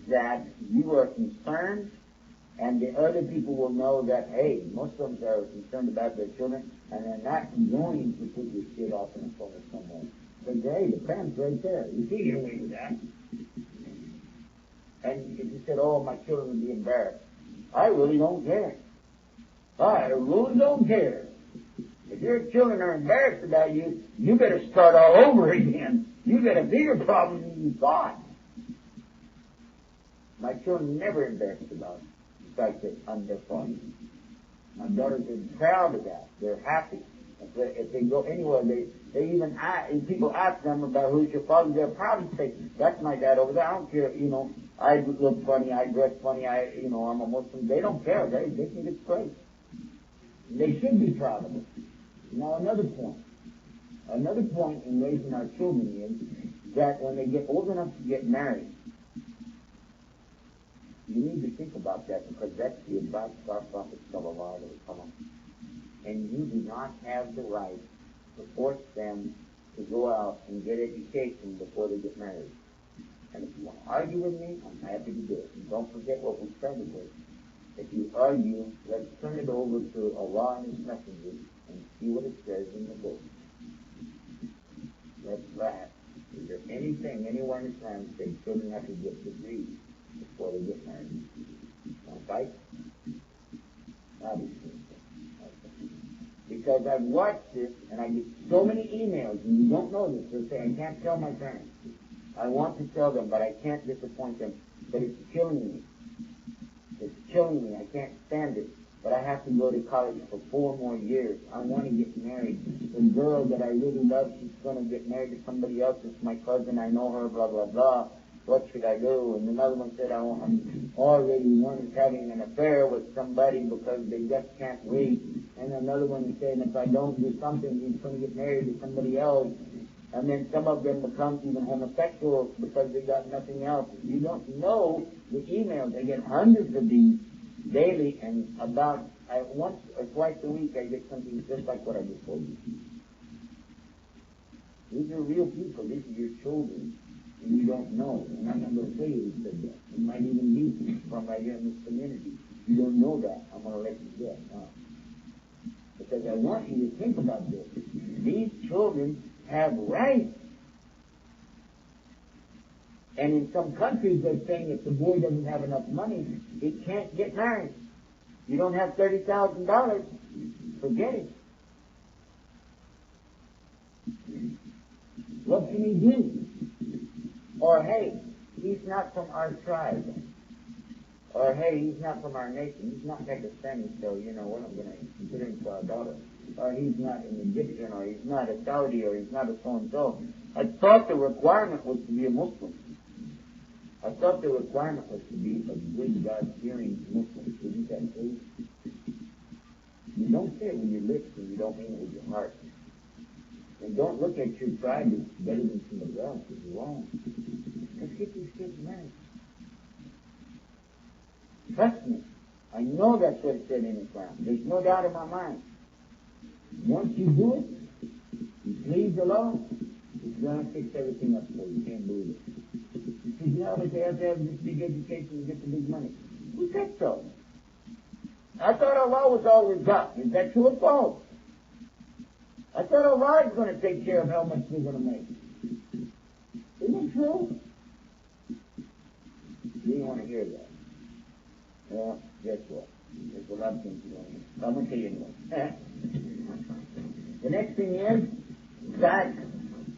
that you are concerned, and the other people will know that, hey, Muslims are concerned about their children, and they're not going to put your kid off in a corner somewhere. Because, hey, the parent's right there. You see your way with that. And if you said, oh, my children would be embarrassed, I really don't care. I really don't care. If your children are embarrassed about you, you better start all over again. You got a bigger problem than you thought. My children never embarrassed about the fact that I'm their father. My daughters are proud of that. They're happy. If they go anywhere, they even if people ask them about who's your father, they're proud to say, that's my dad over there. I don't care, I look funny, I dress funny, I'm a Muslim. They don't care. They think it's great. They should be proud of it. Now another point in raising our children is that when they get old enough to get married, you need to think about that, because that's the advice of our Prophet sallallahu alaihi wasallam. And you do not have the right to force them to go out and get education before they get married. And if you want to argue with me, I'm happy to do it. And don't forget what we started with. If you argue, let's turn it over to Allah and His Messenger and see what it says in the book. Let's laugh. Is there anything anywhere in Islam that says children have to get degrees before they get married? Want to fight? Obviously. Because I've watched this, and I get so many emails, and you don't know this. They say, I can't tell my parents. I want to tell them, but I can't disappoint them. But it's killing me. It's killing me. I can't stand it. But I have to go to college for 4 more years. I want to get married. The girl that I really love, she's going to get married to somebody else. It's my cousin. I know her, blah, blah, blah. What should I do? And another one said, I'm already one is having an affair with somebody because they just can't wait. And another one is saying, if I don't do something, he's going to get married to somebody else. And then some of them become even homosexuals because they got nothing else. You don't know the emails. I get hundreds of these daily, and once or twice a week I get something just like what I just told you. These are real people. These are your children. And you don't know. And I'm not going to say who said that. It might even be from right here in this community. You don't know that. I'm going to let you guess. Because I want you to think about this. These children have rights. And in some countries they're saying if the boy doesn't have enough money, he can't get married. You don't have $30,000, forget it. What can he do? Or, hey, he's not from our tribe. Or, hey, he's not from our nation. He's not Pakistani, so, we're not going to consider him for our daughter. Or he's not an Egyptian, or he's not a Saudi, or he's not a so-and-so. I thought the requirement was to be a Muslim. I thought the requirement was to be a good God-fearing Muslim. Isn't that true? You don't say it with your lips and you don't mean it with your heart. And don't look at your tribe as better than somebody else. It's wrong. Let's get these kids married. Trust me. I know that's what it said in Islam. There's no doubt in my mind. Once you do it, you please Allah, it's going to fix everything up for you. You can't believe it. You say, you know, but they have to have this big education to get the big money. Who said so? I thought Allah was all we've got. Is that true or false? I thought Allah is going to take care of how much we're going to make. Isn't it true? You didn't want to hear that. Well, guess what? There's a lot of things you don't hear. I'm going to tell you anyway. The next thing is that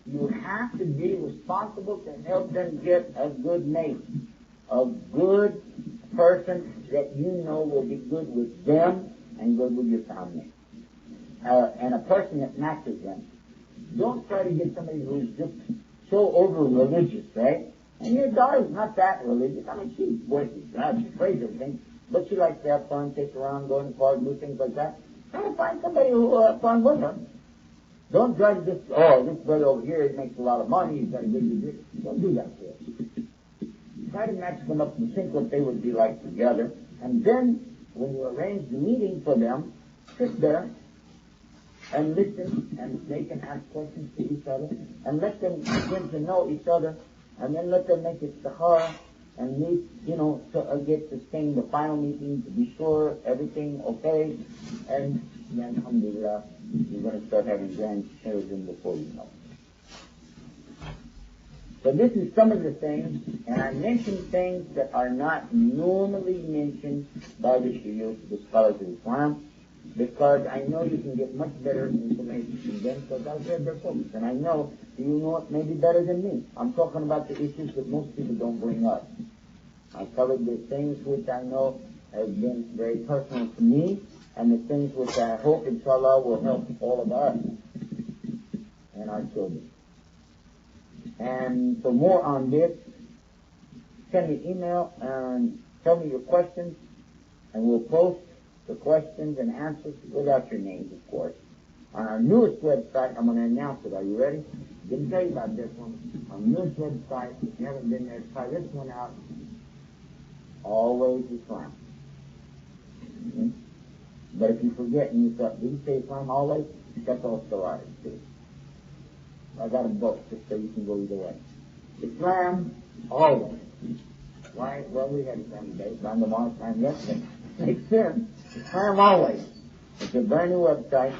you have to be responsible to help them get a good mate, a good person that you know will be good with them and good with your family, and a person that matches them. Don't try to get somebody who's just so over-religious, right? And your daughter's not that religious. I mean, she worships God, she prays everything, but she likes to have fun, take around, go in the park, do things like that. Try to find somebody who will have fun with her. Don't judge this, this brother over here, he makes a lot of money, he's got a good degree. Don't do that for us. Try to match them up and think what they would be like together. And then, when you arrange the meeting for them, sit there and listen, and they can ask questions to each other, and let them begin to know each other, and then let them make istihara, and meet, to get to stay in the final meeting to be sure everything okay, and then, alhamdulillah, you're going to start having grandchildren before you know it. So this is some of the things, and I mentioned things that are not normally mentioned by the shuyukh, the scholars of Islam, because I know you can get much better information from them, because I've read their books, and I know you know it maybe better than me. I'm talking about the issues that most people don't bring up. I covered the things which I know have been very personal to me, and the things which I hope, inshallah, will help all of us and our children. And for more on this, send me an email and tell me your questions, and we'll post the questions and answers without your names, of course. On our newest website, I'm going to announce it. Are you ready? Didn't tell you about this one. Our newest website, if you haven't been there, try this one out. Always Islam. Mm-hmm. But if you forget and you thought, did you say Islam always? That's also right, too. I got a book just so you can go either way. Islam always. Why? Well, we had Islam today. Islam tomorrow, Islam yesterday. Makes sense. Islam always. It's a brand new website.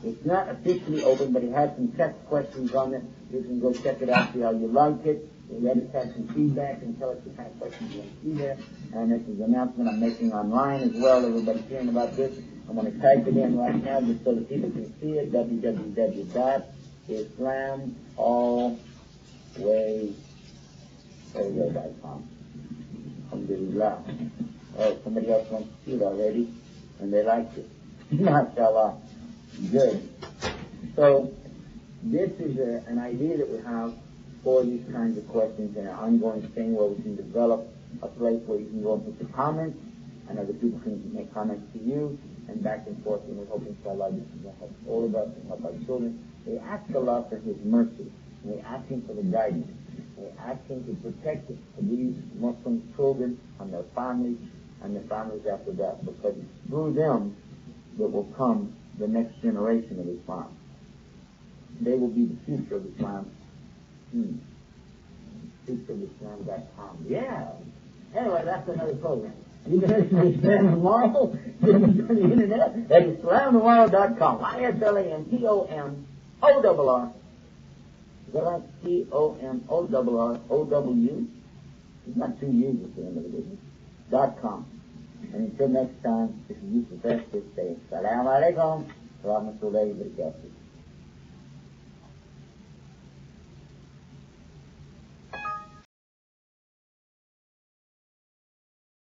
It's not officially open, but it has some test questions on it. You can go check it out, see how you like it. Let us have some feedback and tell us the kind of questions you want to see there. And this is an announcement I'm making online as well. Everybody's hearing about this. I'm going to type it in right now just so that people can see it. www.islamallways.com. Alhamdulillah. Oh, somebody else wants to see it already, and they liked it. MashaAllah. Good. So, this is an idea that we have for these kinds of questions and an ongoing thing where we can develop a place where you can go and put your comments, and other people can make comments to you, and back and forth, and we hope, inshallah, this is going to help all of us and help our children. We ask Allah for His mercy, and we ask Him for the guidance. We ask Him to protect these Muslim children and their families, and their families after that, because it's through them that will come the next generation of Islam. They will be the future of Islam. FutureOfIslam.com. Yeah. Anyway, that's another program. You can listen to Islam tomorrow. You can go to the internet at IslamTomorrow.com. ISLAMTOMORR. Is that right? TOMORROW. It's not two U's at the end of the business. .com. And until next time, this is Yusuf Estes saying, Assalamu alaikum wa rahmatullahi wa barakatuh.